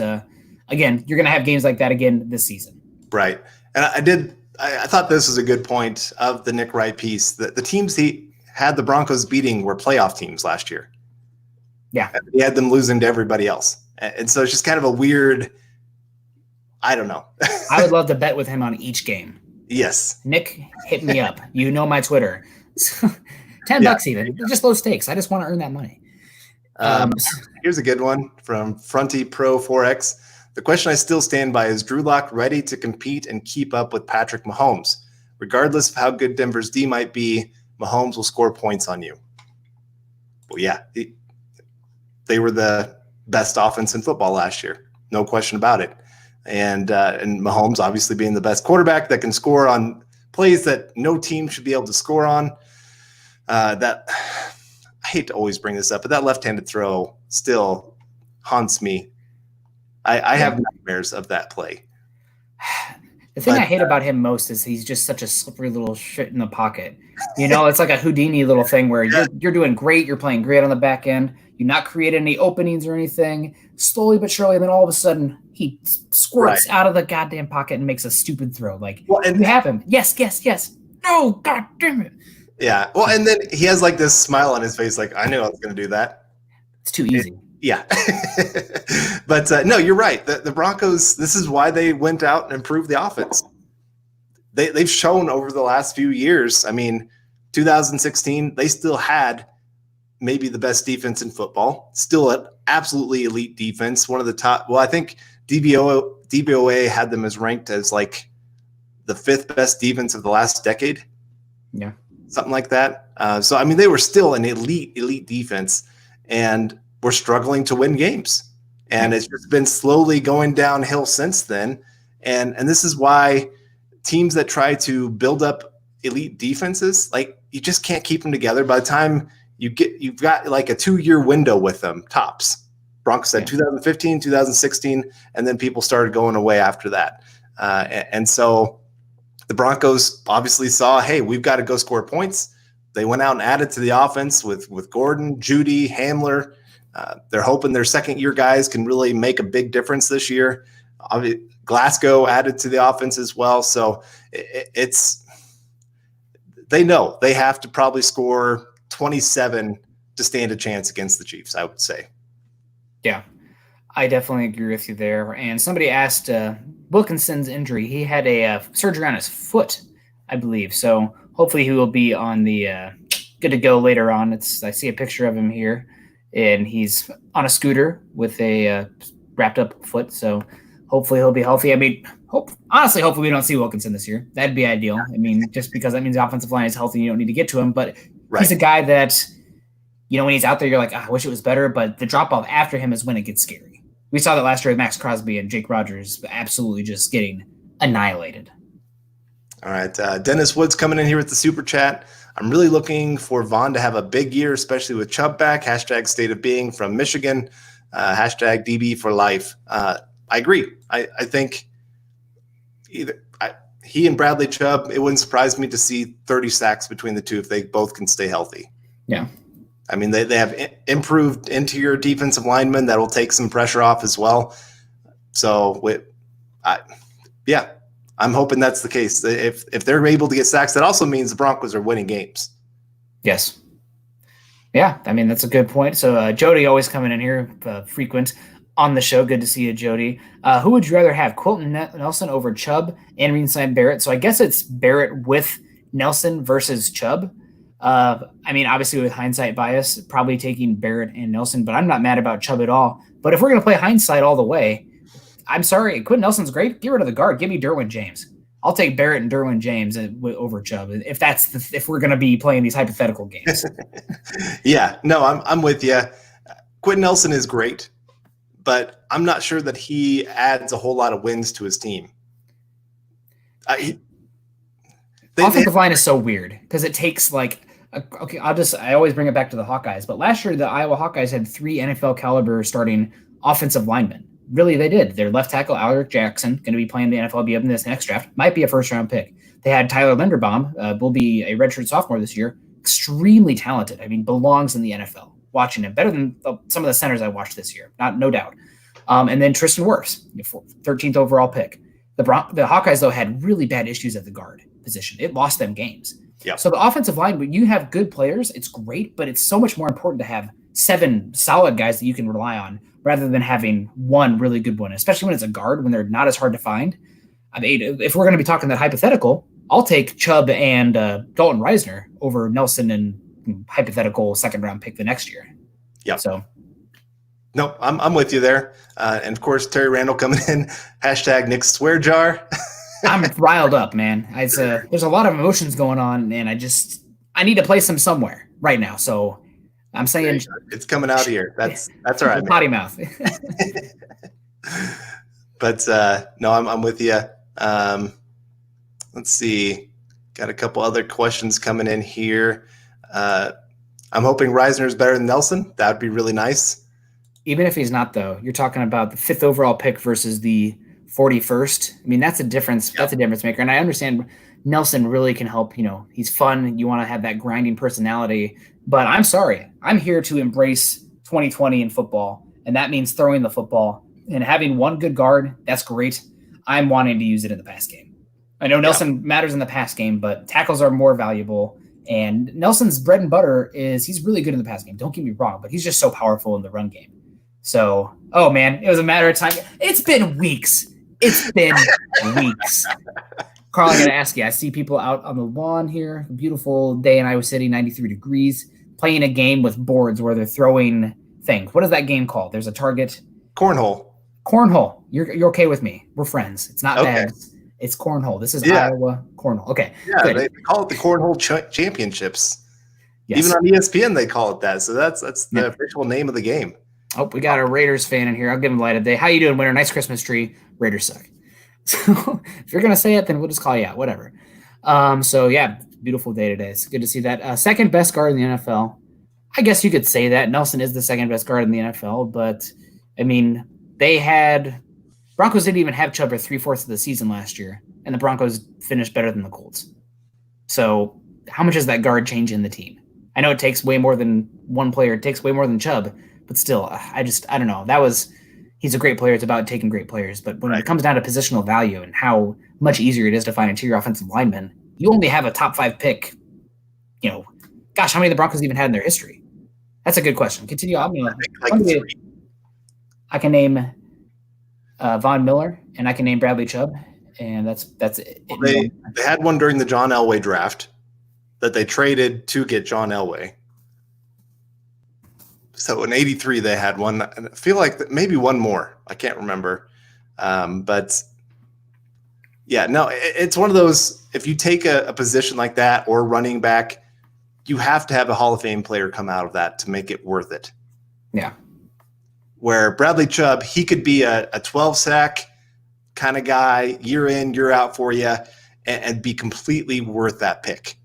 again, you're going to have games like that again this season. Right. And I thought this was a good point of the Nick Wright piece. The teams he had the Broncos beating were playoff teams last year. Yeah. He had them losing to everybody else. And so it's just kind of a weird, I don't know. I would love to bet with him on each game. Yes. Nick, hit me up. You know my Twitter. $10 even. Just low stakes. I just want to earn that money. Here's a good one from Fronty Pro 4X. The question I still stand by is Drew Lock ready to compete and keep up with Patrick Mahomes? Regardless of how good Denver's D might be, Mahomes will score points on you. Well, yeah, they were the best offense in football last year. No question about it. And Mahomes obviously being the best quarterback that can score on plays that no team should be able to score on. That I hate to always bring this up, but that left-handed throw still haunts me. I have nightmares of that play. The thing I hate about him most is he's just such a slippery little shit in the pocket. It's like a Houdini little thing where you're doing great, you're playing great on the back end, you're not creating any openings or anything, slowly but surely, and then all of a sudden he squirts out of the goddamn pocket and makes a stupid throw. Like, you have him. Yes. No, god damn it. Yeah. Well, and then he has like this smile on his face, like, I knew I was going to do that. It's too easy. Yeah. But no, you're right. The Broncos, this is why they went out and improved the offense. They've shown over the last few years. 2016, they still had maybe the best defense in football, still an absolutely elite defense. One of the top. Well, I think DVOA had them as ranked as like the 5th best defense of the last decade. Yeah. Something like that. So, they were still an elite defense, and we're struggling to win games. And it's just been slowly going downhill since then. And this is why teams that try to build up elite defenses, like, you just can't keep them together. By the time you've got like a 2-year window with them, tops. Broncos had 2015, 2016, and then people started going away after that. And so the Broncos obviously saw, hey, we've got to go score points. They went out and added to the offense with Gordon, Judy, Hamler. They're hoping their second-year guys can really make a big difference this year. Glasgow added to the offense as well. So they know they have to probably score 27 to stand a chance against the Chiefs, I would say. Yeah, I definitely agree with you there. And somebody asked Wilkinson's injury. He had a surgery on his foot, I believe. So hopefully he will be on the good to go later on. I see a picture of him here, and he's on a scooter with a wrapped up foot. So hopefully he'll be healthy. I mean, hopefully we don't see Wilkinson this year. That'd be ideal. I mean, just because that means the offensive line is healthy and you don't need to get to him. But he's a guy that, when he's out there, you're like, I wish it was better. But the drop off after him is when it gets scary. We saw that last year with Max Crosby and Jake Rogers absolutely just getting annihilated. All right. Dennis Woods coming in here with the super chat. I'm really looking for Vaughn to have a big year, especially with Chubb back. # state of being from Michigan. # DB for life. I agree. I think he and Bradley Chubb, it wouldn't surprise me to see 30 sacks between the two if they both can stay healthy. Yeah. I mean, they have improved interior defensive linemen that will take some pressure off as well. So, I'm hoping that's the case. If they're able to get sacks, that also means the Broncos are winning games. Yes. Yeah, I mean, that's a good point. So Jody always coming in here, frequent on the show. Good to see you, Jody. Who would you rather have, Quentin Nelson over Chubb and Ringside Barrett? So I guess it's Barrett with Nelson versus Chubb. I mean, obviously with hindsight bias, probably taking Barrett and Nelson, but I'm not mad about Chubb at all. But if we're going to play hindsight all the way, I'm sorry, Quentin Nelson's great. Get rid of the guard. Give me Derwin James. I'll take Barrett and Derwin James over Chubb if we're going to be playing these hypothetical games. Yeah, no, I'm with you. Quentin Nelson is great, but I'm not sure that he adds a whole lot of wins to his team. Offensive line is so weird because it takes I always bring it back to the Hawkeyes, but last year the Iowa Hawkeyes had 3 NFL caliber starting offensive linemen. Really, they did. Their left tackle, Alaric Jackson, going to be playing the NFL, be up in this next draft. Might be a first-round pick. They had Tyler Linderbaum, will be a redshirt sophomore this year. Extremely talented. I mean, belongs in the NFL. Watching him. Better than some of the centers I watched this year. No doubt. And then Tristan Wirfs, 13th overall pick. The Hawkeyes, though, had really bad issues at the guard position. It lost them games. Yep. So the offensive line, when you have good players, it's great, but it's so much more important to have 7 solid guys that you can rely on rather than having one really good one, especially when it's a guard, when they're not as hard to find. I mean, if we're going to be talking that hypothetical, I'll take Chubb and Dalton Reisner over Nelson and hypothetical second-round pick the next year. Yeah. So, no, I'm with you there. And, of course, Terry Randall coming in, # Nick Swearjar. I'm riled up, man. There's a lot of emotions going on, and I need to place them somewhere right now. So I'm saying it's coming out here. That's all right. Potty mouth. But no, I'm with you. Let's see. Got a couple other questions coming in here. I'm hoping Reisner is better than Nelson. That would be really nice. Even if he's not, though, you're talking about the 5th overall pick versus the 41st. I mean, that's a difference. Yep. That's a difference maker. And I understand Nelson really can help. He's fun. You want to have that grinding personality. But I'm sorry. I'm here to embrace 2020 in football. And that means throwing the football. And having one good guard, that's great. I'm wanting to use it in the pass game. I know Nelson matters in the pass game, but tackles are more valuable. And Nelson's bread and butter is he's really good in the pass game. Don't get me wrong, but he's just so powerful in the run game. So, oh, man, it was a matter of time. It's been weeks. Carl, I got to ask you, I see people out on the lawn here. A beautiful day in Iowa City, 93 degrees, playing a game with boards where they're throwing things. What is that game called? There's a target. Cornhole. You're okay with me. We're friends. It's not bags. It's cornhole. This is Iowa cornhole. Okay. Yeah, they call it the Cornhole Championships. Yes. Even on ESPN, they call it that. So that's the official name of the game. Oh, we got a Raiders fan in here. I'll give him light of day. How you doing, winter? Nice Christmas tree. Raiders suck. So if you're going to say it, then we'll just call you out. Whatever. So, yeah, beautiful day today. It's good to see that. Second best guard in the NFL. I guess you could say that. Nelson is the second best guard in the NFL. But, I mean, Broncos didn't even have Chubb for 3/4 of the season last year. And the Broncos finished better than the Colts. So how much does that guard change in the team? I know it takes way more than one player. It takes way more than Chubb. But still, I don't know. He's a great player. It's about taking great players. But when it comes down to positional value and how much easier it is to find interior offensive linemen, you only have a top 5 pick. Gosh, how many of the Broncos even had in their history? That's a good question. Continue. I can name Von Miller, and I can name Bradley Chubb, and that's it. Well, they had one during the John Elway draft that they traded to get John Elway. So in '83 they had one, and I feel like maybe one more. I can't remember, but yeah, no, it's one of those. If you take a position like that or running back, you have to have a Hall of Fame player come out of that to make it worth it. Yeah. Where Bradley Chubb, he could be a 12 sack kind of guy, year in, year out for you, and be completely worth that pick.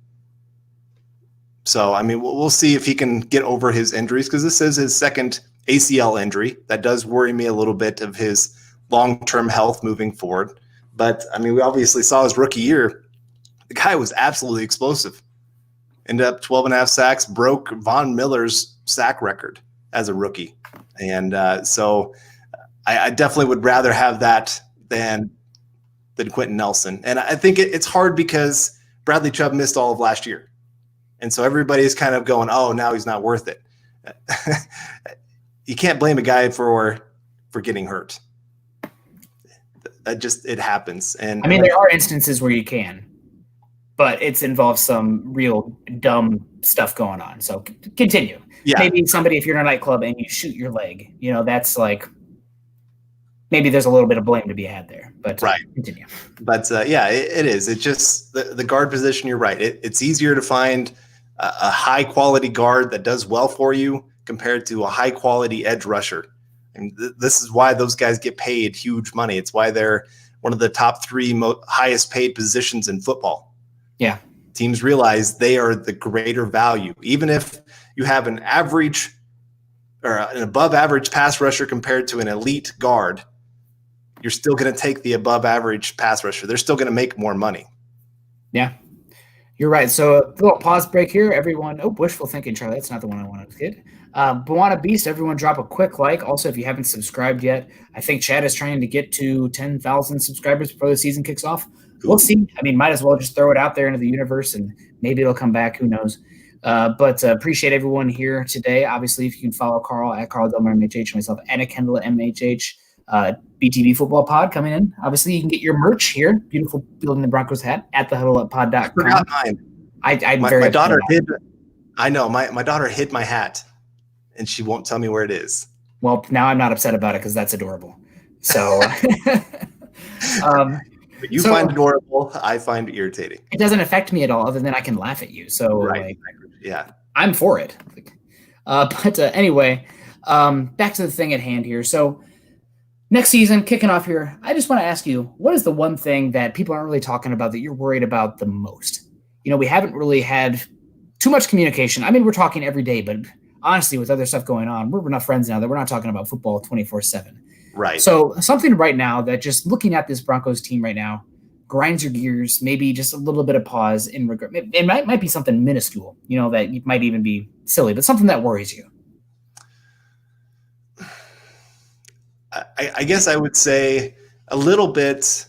So, I mean, we'll see if he can get over his injuries, because this is his second ACL injury. That does worry me a little bit of his long-term health moving forward. But, I mean, we obviously saw his rookie year. The guy was absolutely explosive. Ended up 12.5 sacks, broke Von Miller's sack record as a rookie. And so I definitely would rather have that than Quentin Nelson. And I think it's hard because Bradley Chubb missed all of last year. And so everybody's kind of going, oh, now he's not worth it. You can't blame a guy for getting hurt. It happens. And I mean, there are instances where you can, but it's involves some real dumb stuff going on. So continue. Yeah. Maybe somebody, if you're in a nightclub and you shoot your leg, that's like, maybe there's a little bit of blame to be had there, but right. Continue. But yeah, it is. It's just the guard position. You're right. It's easier to find a high quality guard that does well for you compared to a high quality edge rusher. And this is why those guys get paid huge money. It's why they're one of the top 3 highest paid positions in football. Yeah. Teams realize they are the greater value. Even if you have an average or an above average pass rusher compared to an elite guard, you're still going to take the above average pass rusher. They're still going to make more money. Yeah, you're right. So a little pause break here, everyone. Oh, wishful thinking, Charlie. That's not the one I wanted to get. Buana Beast, everyone drop a quick like. Also, if you haven't subscribed yet, I think Chad is trying to get to 10,000 subscribers before the season kicks off. We'll see. I mean, might as well just throw it out there into the universe and maybe it'll come back. Who knows? But appreciate everyone here today. Obviously, if you can follow Carl at Carl Dumler MHH, myself at Kendell MHH, BTV Football Pod coming in. Obviously, you can get your merch here. Beautiful Building the Broncos hat at thehuddleuppod.com. I forgot mine. My daughter hid. I know my daughter hid my hat, and she won't tell me where it is. Well, now I'm not upset about it because that's adorable. So. You find adorable, I find irritating. It doesn't affect me at all, other than I can laugh at you. So, right. Yeah, I'm for it. But anyway, back to the thing at hand here. So, next season, kicking off here, I just want to ask you, what is the one thing that people aren't really talking about that you're worried about the most? We haven't really had too much communication. I mean, we're talking every day, but honestly, with other stuff going on, we're not friends now that we're not talking about football 24/7. Right. So something right now that just looking at this Broncos team right now grinds your gears, maybe just a little bit of pause in regret. It might be something minuscule, that might even be silly, but something that worries you. I guess I would say a little bit.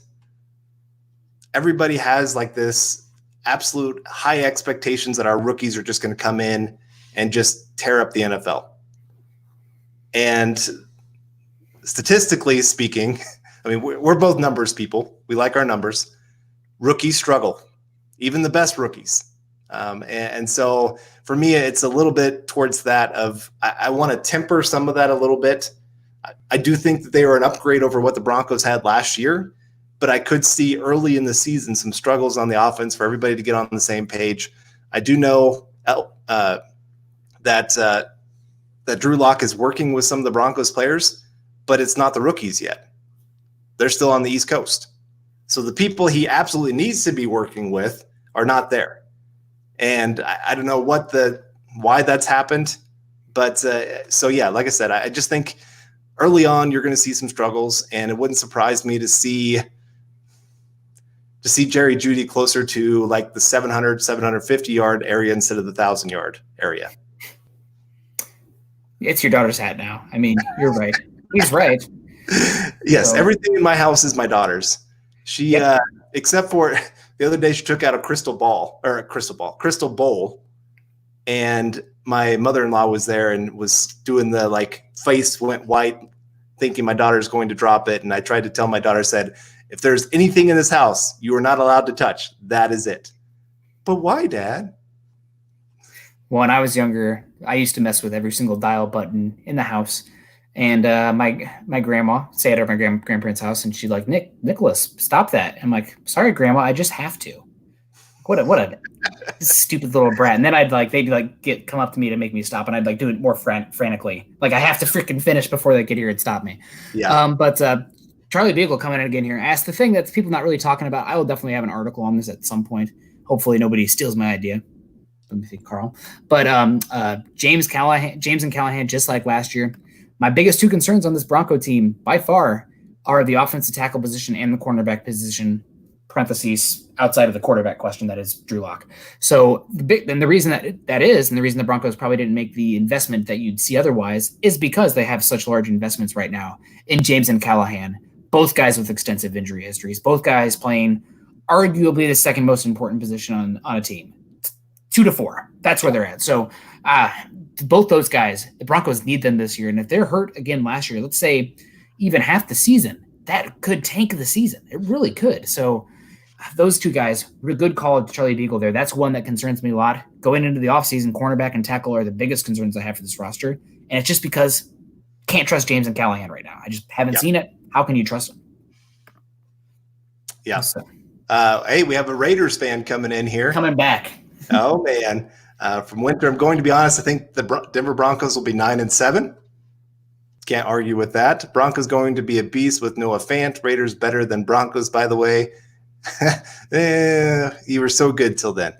Everybody has like this absolute high expectations that our rookies are just going to come in and just tear up the NFL. And statistically speaking, I mean, we're both numbers people. We like our numbers. Rookies struggle, even the best rookies. And so for me, it's a little bit towards that of I want to temper some of that a little bit. I do think that they were an upgrade over what the Broncos had last year, but I could see early in the season some struggles on the offense for everybody to get on the same page. I do know that Drew Lock is working with some of the Broncos players, but it's not the rookies yet. They're still on the East Coast. So the people he absolutely needs to be working with are not there. And I don't know why that's happened. But so, yeah, like I said, I just think early on you're going to see some struggles, and it wouldn't surprise me to see Jerry Jeudy closer to like the 700, 750-yard area instead of the 1,000-yard area. It's your daughter's hat now. I mean, you're right. He's right. Yes, so. Everything in my house is my daughter's. She, except for the other day, she took out a crystal bowl, and my mother-in-law was there and was doing the like face went white thinking my daughter's going to drop it. And I tried to tell my daughter, said, if there's anything in this house you are not allowed to touch, that is it. But why, Dad? Well, when I was younger, I used to mess with every single dial button in the house. And my grandma, say at my grandparents' house, and she'd like, Nicholas, stop that. I'm like, sorry, Grandma, I just have to. What a stupid little brat. And then they'd come up to me to make me stop, and I'd like do it more frantically. Like I have to freaking finish before they get here and stop me. Yeah. But Charlie Beagle coming in again here asked the thing that people not really talking about. I will definitely have an article on this at some point. Hopefully nobody steals my idea. Let me think, Carl. But James and Callahan, just like last year, my biggest two concerns on this Bronco team by far are the offensive tackle position and the cornerback position, parentheses, outside of the quarterback question, that is Drew Lock. So the reason that is, and the reason the Broncos probably didn't make the investment that you'd see otherwise, is because they have such large investments right now in James and Callahan, both guys with extensive injury histories, both guys playing arguably the second most important position on a team. 2 to 4. That's where they're at. So both those guys, the Broncos need them this year. And if they're hurt again last year, let's say even half the season, that could tank the season. It really could. So those two guys, good call to Charlie Beagle there. That's one that concerns me a lot. Going into the offseason, cornerback and tackle are the biggest concerns I have for this roster. And it's just because can't trust James and Callahan right now. I just haven't seen it. How can you trust them? Yeah. So, hey, we have a Raiders fan coming in here. Coming back. Oh, man. From Winter, I'm going to be honest. I think the Denver Broncos will be 9-7. Can't argue with that. Broncos going to be a beast with Noah Fant. Raiders better than Broncos, by the way. You were so good till then.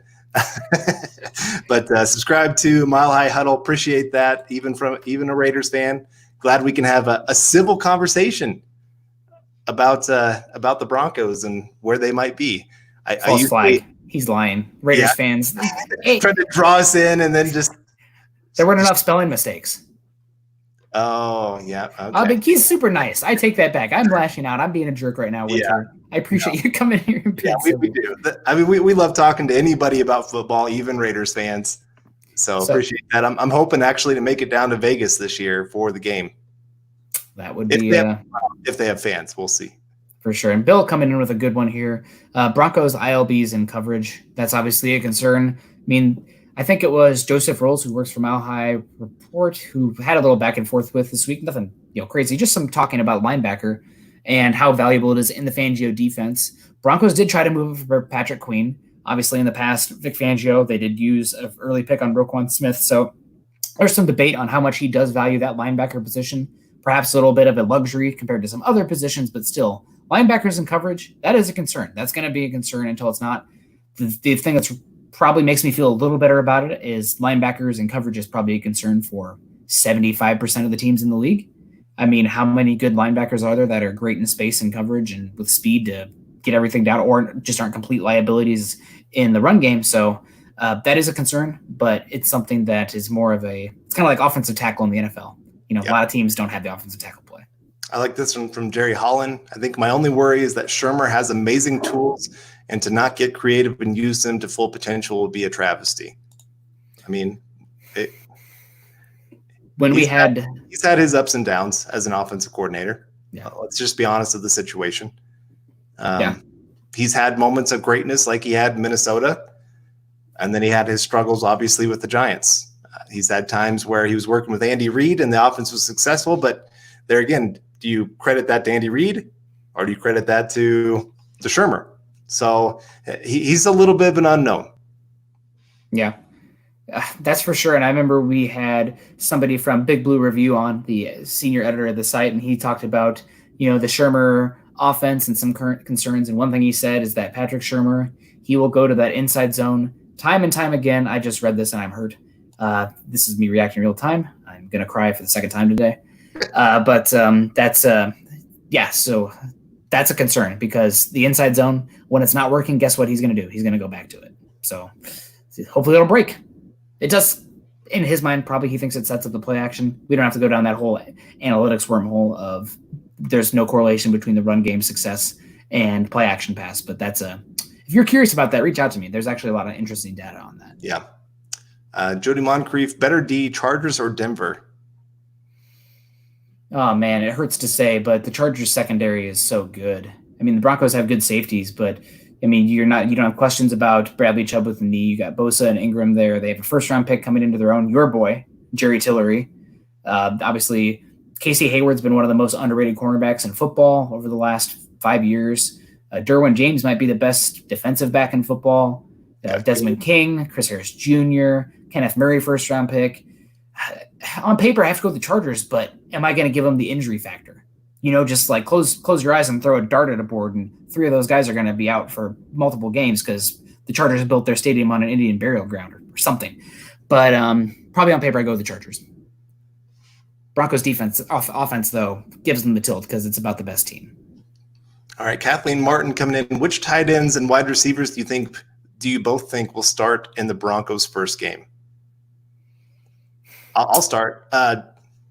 But subscribe to Mile High Huddle. Appreciate that. Even a Raiders fan. Glad we can have a civil conversation about the Broncos and where they might be. False flag. He's lying. Raiders fans trying to draw us in, and then just there weren't enough spelling mistakes. Oh yeah. Okay. But he's super nice. I take that back. I'm lashing out. I'm being a jerk right now. I appreciate you coming here and being we do. I mean, we love talking to anybody about football, even Raiders fans. So appreciate that. I'm hoping actually to make it down to Vegas this year for the game. That would be if they have fans. We'll see. For sure. And Bill coming in with a good one here. Broncos ILBs in coverage. That's obviously a concern. I mean, I think it was Joseph Rolls, who works for Mile High Report, who had a little back and forth with this week. Nothing crazy, just some talking about linebacker and how valuable it is in the Fangio defense. Broncos did try to move for Patrick Queen. Obviously, in the past, Vic Fangio, they did use an early pick on Roquan Smith. So there's some debate on how much he does value that linebacker position. Perhaps a little bit of a luxury compared to some other positions, but still, linebackers in coverage, that is a concern. That's going to be a concern until it's not. The thing that's probably makes me feel a little better about it is linebackers and coverage is probably a concern for 75% of the teams in the league. I mean, how many good linebackers are there that are great in space and coverage and with speed to get everything down, or just aren't complete liabilities in the run game? So that is a concern, but it's something that is more of it's kind of like offensive tackle in the NFL. A lot of teams don't have the offensive tackle play. I like this one from Jerry Holland. I think my only worry is that Shermer has amazing tools, and to not get creative and use them to full potential would be a travesty. I mean, he's had his ups and downs as an offensive coordinator. Yeah. Let's just be honest with the situation. He's had moments of greatness like he had in Minnesota, and then he had his struggles, obviously, with the Giants. He's had times where he was working with Andy Reid and the offense was successful, but there again, do you credit that to Andy Reid or do you credit that to Shermer? So he's a little bit of an unknown. Yeah, that's for sure. And I remember we had somebody from Big Blue Review on, the senior editor of the site, and he talked about, the Shermer offense and some current concerns. And one thing he said is that Patrick Shermer, he will go to that inside zone time and time again. I just read this and I'm hurt. This is me reacting real time. I'm going to cry for the second time today. So that's a concern because the inside zone, when it's not working, guess what he's going to do? He's going to go back to it. So hopefully it'll break. It does, in his mind, probably he thinks it sets up the play action. We don't have to go down that whole analytics wormhole of there's no correlation between the run game success and play action pass. But if you're curious about that, reach out to me. There's actually a lot of interesting data on that. Yeah. Jody Moncrief, better D, Chargers or Denver? Oh man, it hurts to say, but the Chargers secondary is so good. I mean, the Broncos have good safeties, but I mean, you don't have questions about Bradley Chubb with the knee. You got Bosa and Ingram there. They have a first round pick coming into their own. Your boy, Jerry Tillery. Obviously, Casey Hayward's been one of the most underrated cornerbacks in football over the last 5 years. Derwin James might be the best defensive back in football. Desmond King, Chris Harris Jr., Kenneth Murray, first round pick. On paper, I have to go with the Chargers, but am I going to give them the injury factor? Just like close your eyes and throw a dart at a board, and 3 of those guys are going to be out for multiple games because the Chargers built their stadium on an Indian burial ground or something. But probably on paper, I go with the Chargers. Broncos defense, offense, though, gives them the tilt because it's about the best team. All right, Kathleen Martin coming in. Which tight ends and wide receivers do you both think will start in the Broncos' first game? I'll start.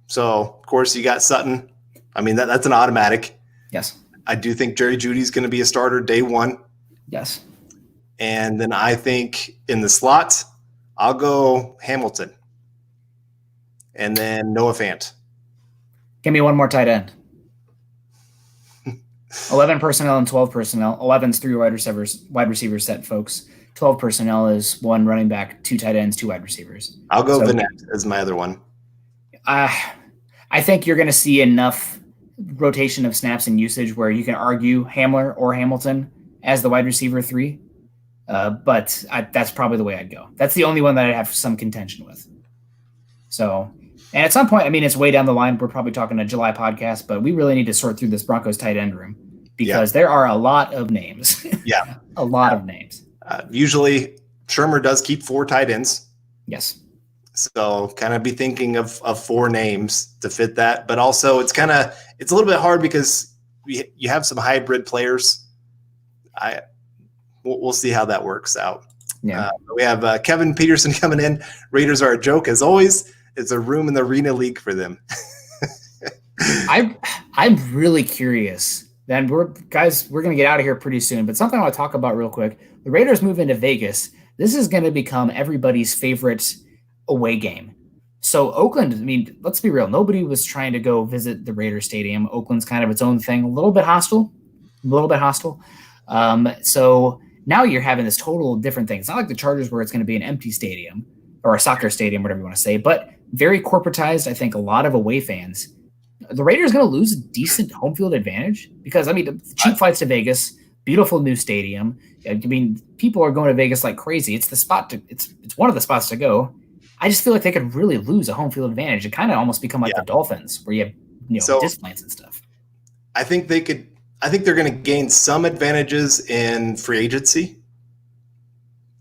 So, of course, you got Sutton. I mean, that's an automatic. Yes. I do think Jerry Jeudy's going to be a starter day one. Yes. And then I think in the slot, I'll go Hamilton. And then Noah Fant. Give me one more tight end. 11 personnel and 12 personnel. 11's 3 wide receivers set, folks. 12 personnel is 1 running back, 2 tight ends, 2 wide receivers. I'll go Vanette as my other one. I think you're going to see enough rotation of snaps and usage where you can argue Hamler or Hamilton as the wide receiver 3. But that's probably the way I'd go. That's the only one that I'd have some contention with. So, and at some point, I mean, it's way down the line. We're probably talking a July podcast, but we really need to sort through this Broncos tight end room because there are a lot of names. Yeah. A lot of names. Usually Shermer does keep 4 tight ends. Yes. So kind of be thinking of 4 names to fit that. But also it's a little bit hard because you have some hybrid players. We'll see how that works out. Yeah. We have Kevin Peterson coming in. Raiders are a joke as always. It's a room in the Arena League for them. I'm really curious. Then we're going to get out of here pretty soon, but something I want to talk about real quick. The Raiders move into Vegas. This is going to become everybody's favorite away game. So Oakland, I mean, let's be real. Nobody was trying to go visit the Raiders Stadium. Oakland's kind of its own thing, a little bit hostile. So now you're having this total different thing. It's not like the Chargers where it's going to be an empty stadium or a soccer stadium, whatever you want to say, but very corporatized. I think a lot of away fans. The Raiders going to lose a decent home field advantage because, I mean, cheap flights to Vegas, beautiful new stadium. I mean, people are going to Vegas like crazy. It's the spot it's one of the spots to go. I just feel like they could really lose a home field advantage. It kind of almost become like the Dolphins where you have displants and stuff. I think they're going to gain some advantages in free agency.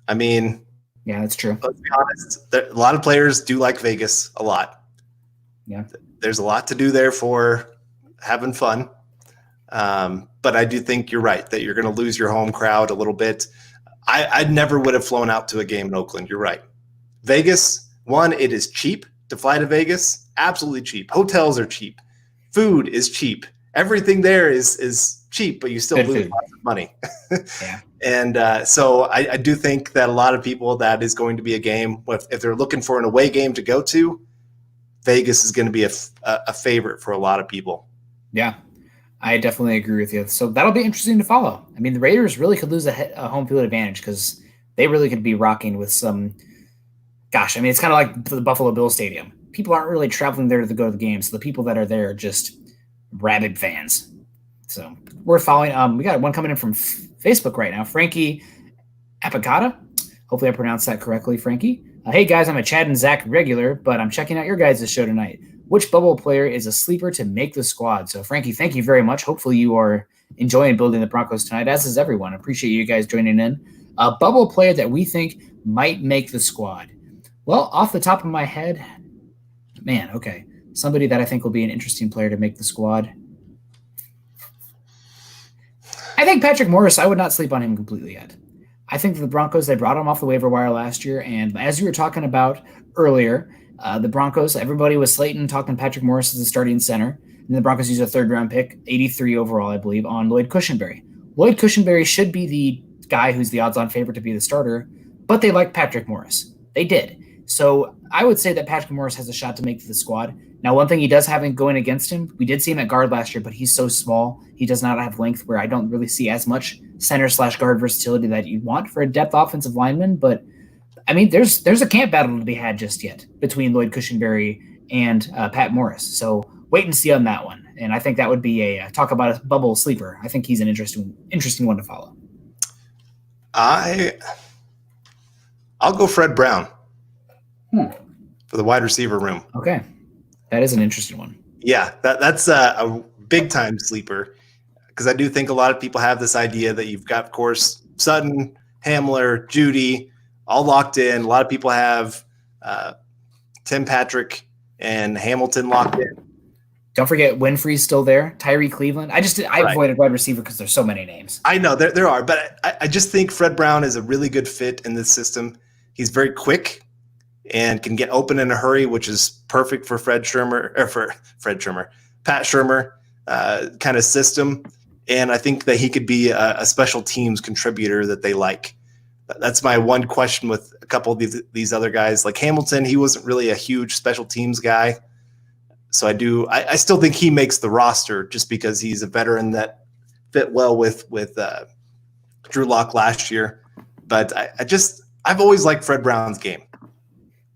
I mean, yeah, that's true. Let's be honest. A lot of players do like Vegas a lot. Yeah. There's a lot to do there for having fun. But I do think you're right that you're going to lose your home crowd a little bit. I never would have flown out to a game in Oakland. You're right. Vegas, it is cheap to fly to Vegas. Absolutely cheap. Hotels are cheap. Food is cheap. Everything there is cheap, but you still lose lots of money. Yeah. And so I do think that a lot of people, that is going to be a game. If they're looking for an away game to go to, Vegas is going to be a favorite for a lot of people. Yeah, I definitely agree with you. So that'll be interesting to follow. I mean, the Raiders really could lose a home field advantage because they really could be rocking with some – gosh, I mean, it's kind of like the Buffalo Bills Stadium. People aren't really traveling there to go to the games. So the people that are there are just rabid fans. So we're following. We got one coming in from Facebook right now. Frankie Apicata. Hopefully I pronounced that correctly, Frankie. Hey, guys, I'm a Chad and Zach regular, but I'm checking out your guys' show tonight. Which bubble player is a sleeper to make the squad? So, Frankie, thank you very much. Hopefully you are enjoying building the Broncos tonight, as is everyone. Appreciate you guys joining in. A bubble player that we think might make the squad. Well, off the top of my head, okay. Somebody that I think will be an interesting player to make the squad. I think Patrick Morris, I would not sleep on him completely yet. I think the Broncos, they brought him off the waiver wire last year, and as you were talking about earlier, the Broncos, everybody was slating talking Patrick Morris as a starting center, and the Broncos used a third-round pick, 83 overall, I believe, on Lloyd Cushenberry. Lloyd Cushenberry should be the guy who's the odds-on favorite to be the starter, but they like Patrick Morris. They did. So I would say that Patrick Morris has a shot to make the squad. Now, one thing he does have going against him, we did see him at guard last year, but he's so small. He does not have length where I don't really see as much center/guard versatility that you want for a depth offensive lineman. But, I mean, there's a camp battle to be had just yet between Lloyd Cushenberry and Pat Morris. So wait and see on that one. And I think that would be a talk about a bubble sleeper. I think he's an interesting one to follow. I'll go Fred Brown for the wide receiver room. Okay. That is an interesting one. Yeah, that's a big-time sleeper because I do think a lot of people have this idea that you've got, of course, Sutton, Hamler, Judy, all locked in. A lot of people have Tim Patrick and Hamilton locked in. Don't forget Winfrey's still there. Tyree Cleveland. I avoided wide receiver because there's so many names. I know there are, but I just think Fred Brown is a really good fit in this system. He's very quick and can get open in a hurry, which is perfect for Pat Shurmur kind of system. And I think that he could be a special teams contributor that they like. That's my one question with a couple of these other guys. Like Hamilton, he wasn't really a huge special teams guy. So I still think he makes the roster just because he's a veteran that fit well with Drew Lock last year. But I've always liked Fred Brown's game.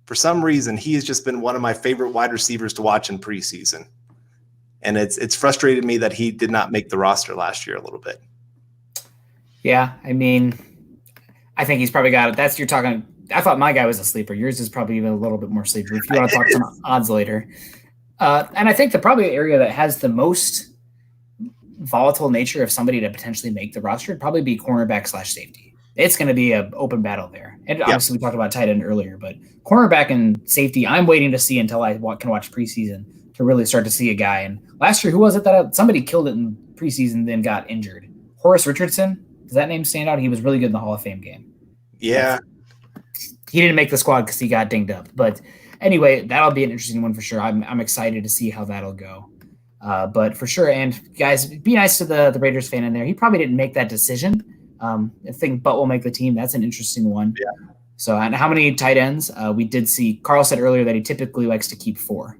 For some reason, he has just been one of my favorite wide receivers to watch in preseason. And it's frustrated me that he did not make the roster last year a little bit. Yeah, I mean, I think he's probably got it. You're talking. I thought my guy was a sleeper. Yours is probably even a little bit more sleeper. If you want to talk some odds later. And I think the probably area that has the most volatile nature of somebody to potentially make the roster would probably be cornerback/safety. It's going to be an open battle there. And obviously we talked about tight end earlier, but cornerback and safety, I'm waiting to see until I can watch preseason to really start to see a guy. And last year, who was it that somebody killed it in preseason, then got injured? Horace Richardson. Does that name stand out? He was really good in the Hall of Fame game. Yeah. He didn't make the squad because he got dinged up. But anyway, that'll be an interesting one for sure. I'm excited to see how that'll go. But for sure, and guys, be nice to the Raiders fan in there. He probably didn't make that decision. I think Butt will make the team. That's an interesting one. Yeah. So, and how many tight ends? We did see Carl said earlier that he typically likes to keep 4.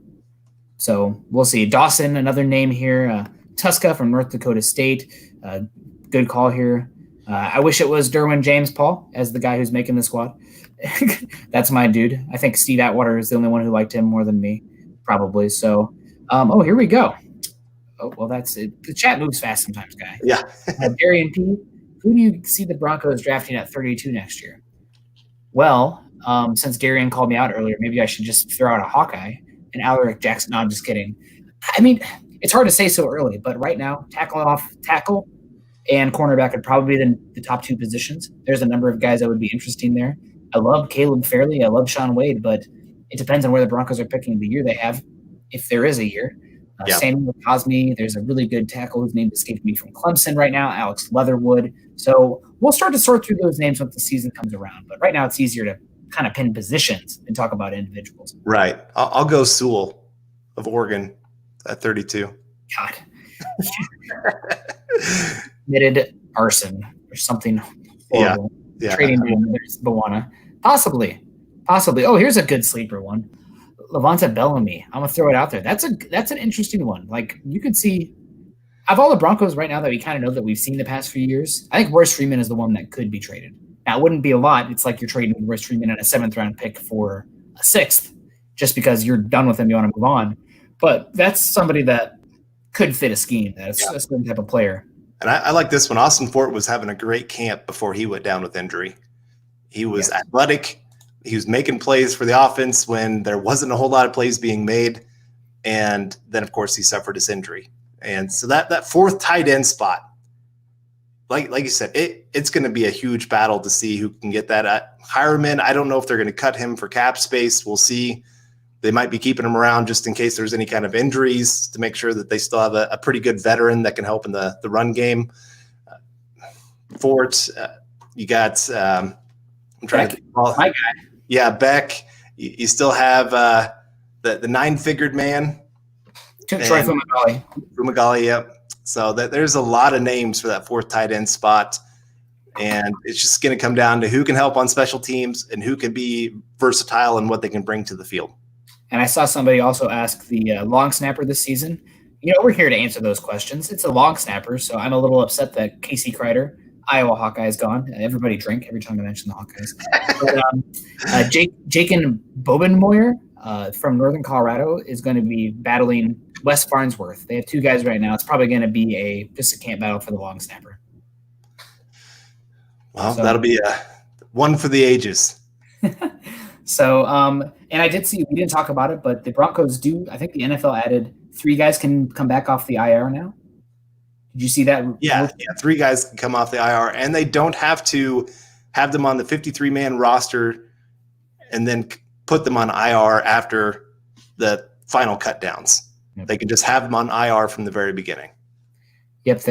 So we'll see. Dawson, another name here. Tuska from North Dakota State. Good call here. I wish it was Derwin James Paul as the guy who's making the squad. That's my dude. I think Steve Atwater is the only one who liked him more than me, probably. So, here we go. Oh, well, that's it. The chat moves fast sometimes, guy. Yeah. Darian P., who do you see the Broncos drafting at 32 next year? Well, since Darian called me out earlier, maybe I should just throw out a Hawkeye and Alaric Jackson. No, I'm just kidding. I mean, it's hard to say so early, but right now, tackle and cornerback would probably be the top 2 positions. There's a number of guys that would be interesting there. I love Caleb Fairley. I love Sean Wade, but it depends on where the Broncos are picking the year they have, if there is a year. Samuel Cosme, there's a really good tackle whose name escaped me from Clemson right now, Alex Leatherwood. So we'll start to sort through those names once the season comes around. But right now it's easier to kind of pin positions and talk about individuals. Right. I'll go Sewell of Oregon at 32. God. Committed arson or something horrible. Yeah. Trading to another Bawana. Possibly. Oh, here's a good sleeper one. Levante Bellamy. I'm gonna throw it out there. That's an interesting one. Like you could see of all the Broncos right now that we kind of know that we've seen the past few years, I think Royce Freeman is the one that could be traded. Now it wouldn't be a lot. It's like you're trading Royce Freeman and a 7th round pick for a 6th, just because you're done with him, you want to move on. But that's somebody that could fit a scheme. That's a certain type of player. And I like this one. Austin Fort was having a great camp before he went down with injury. He was athletic. He was making plays for the offense when there wasn't a whole lot of plays being made. And then, of course, he suffered his injury. And so that 4th tight end spot, like you said, it's going to be a huge battle to see who can get that. Hireman, I don't know if they're going to cut him for cap space. We'll see. They might be keeping him around just in case there's any kind of injuries to make sure that they still have a pretty good veteran that can help in the run game. Fort, you got I'm trying to think. My guy. Yeah, Beck. You still have the 9-figured man. Troy Fumagalli, yep. So there's a lot of names for that 4th tight end spot. And it's just going to come down to who can help on special teams and who can be versatile in what they can bring to the field. And I saw somebody also ask the long snapper this season. We're here to answer those questions. It's a long snapper, so I'm a little upset that Casey Kreider, Iowa Hawkeye, is gone. Everybody drink every time I mention the Hawkeyes. But Jaken Bobenmoyer from Northern Colorado is going to be battling Wes Farnsworth. They have two guys right now. It's probably going to be just a camp battle for the long snapper. Well, that'll be one for the ages. So, and I did see, we didn't talk about it, but the Broncos I think the NFL added 3 guys can come back off the IR now. Did you see that? Yeah, 3 guys can come off the IR, and they don't have to have them on the 53-man roster and then put them on IR after the final cut downs. Yep. They can just have them on IR from the very beginning. Yep,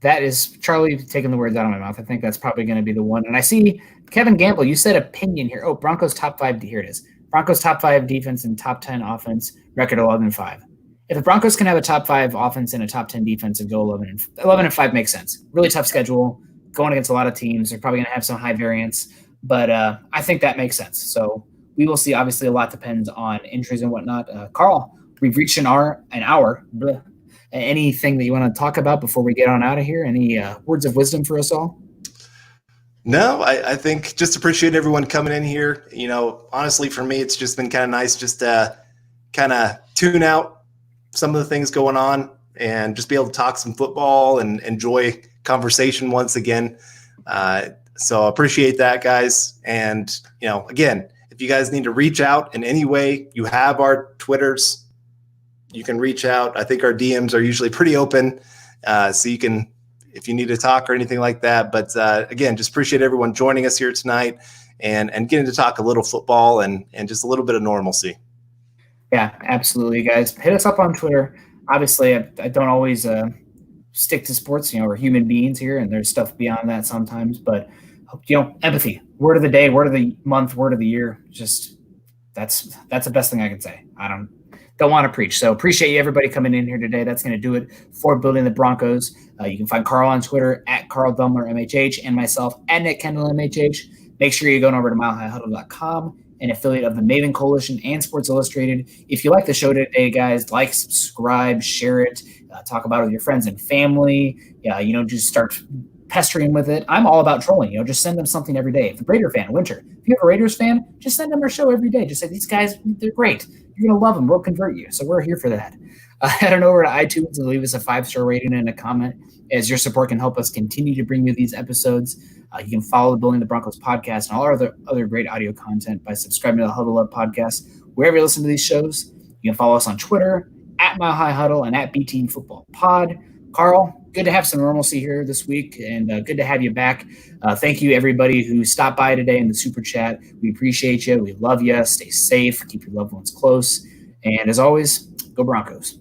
that is Charlie taking the words out of my mouth. I think that's probably going to be the one. And I see Kevin Gamble, you said opinion here. Oh, Broncos top 5. Here it is. Broncos top 5 defense and top 10 offense, record 11-5. If the Broncos can have a top 5 offense and a top 10 defense and go 11-5 makes sense. Really tough schedule, going against a lot of teams. They're probably going to have some high variance, but I think that makes sense. So we will see. Obviously, a lot depends on injuries and whatnot. Carl, we've reached an hour. Bleh. Anything that you want to talk about before we get on out of here? Any words of wisdom for us all? No, I think just appreciate everyone coming in here. Honestly, for me, it's just been kind of nice just to kind of tune out some of the things going on and just be able to talk some football and enjoy conversation once again. So appreciate that, guys. And, again, if you guys need to reach out in any way, you have our Twitters. You can reach out. I think our DMs are usually pretty open. So you can, if you need to talk or anything like that. But again, just appreciate everyone joining us here tonight and getting to talk a little football and just a little bit of normalcy. Yeah, absolutely, guys. Hit us up on Twitter. Obviously, I don't always stick to sports. We're human beings here, and there's stuff beyond that sometimes. But, empathy, word of the day, word of the month, word of the year. Just that's the best thing I can say. I don't want to preach. So appreciate you, everybody, coming in here today. That's going to do it for Building the Broncos. You can find Carl on Twitter at Carl Dumler, MHH, and myself at Nick Kendell, MHH. Make sure you're going over to milehighhuddle.com, an affiliate of the Maven Coalition and Sports Illustrated. If you like the show today, guys, like, subscribe, share it, talk about it with your friends and family. Just start pestering with it. I'm all about trolling. Just send them something every day. If the Raider fan, Winter, if you have a Raiders fan, just send them our show every day. Just say, these guys, they're great. You're going to love them. We'll convert you. So we're here for that. Head on over to iTunes and leave us a 5-star rating and a comment, as your support can help us continue to bring you these episodes. You can follow the Building the Broncos podcast and all our other great audio content by subscribing to the Huddle Up podcast. Wherever you listen to these shows, you can follow us on Twitter, at Mile High Huddle and at BT Football Pod. Carl, good to have some normalcy here this week, and good to have you back. Thank you, everybody who stopped by today in the Super Chat. We appreciate you. We love you. Stay safe. Keep your loved ones close. And as always, go Broncos.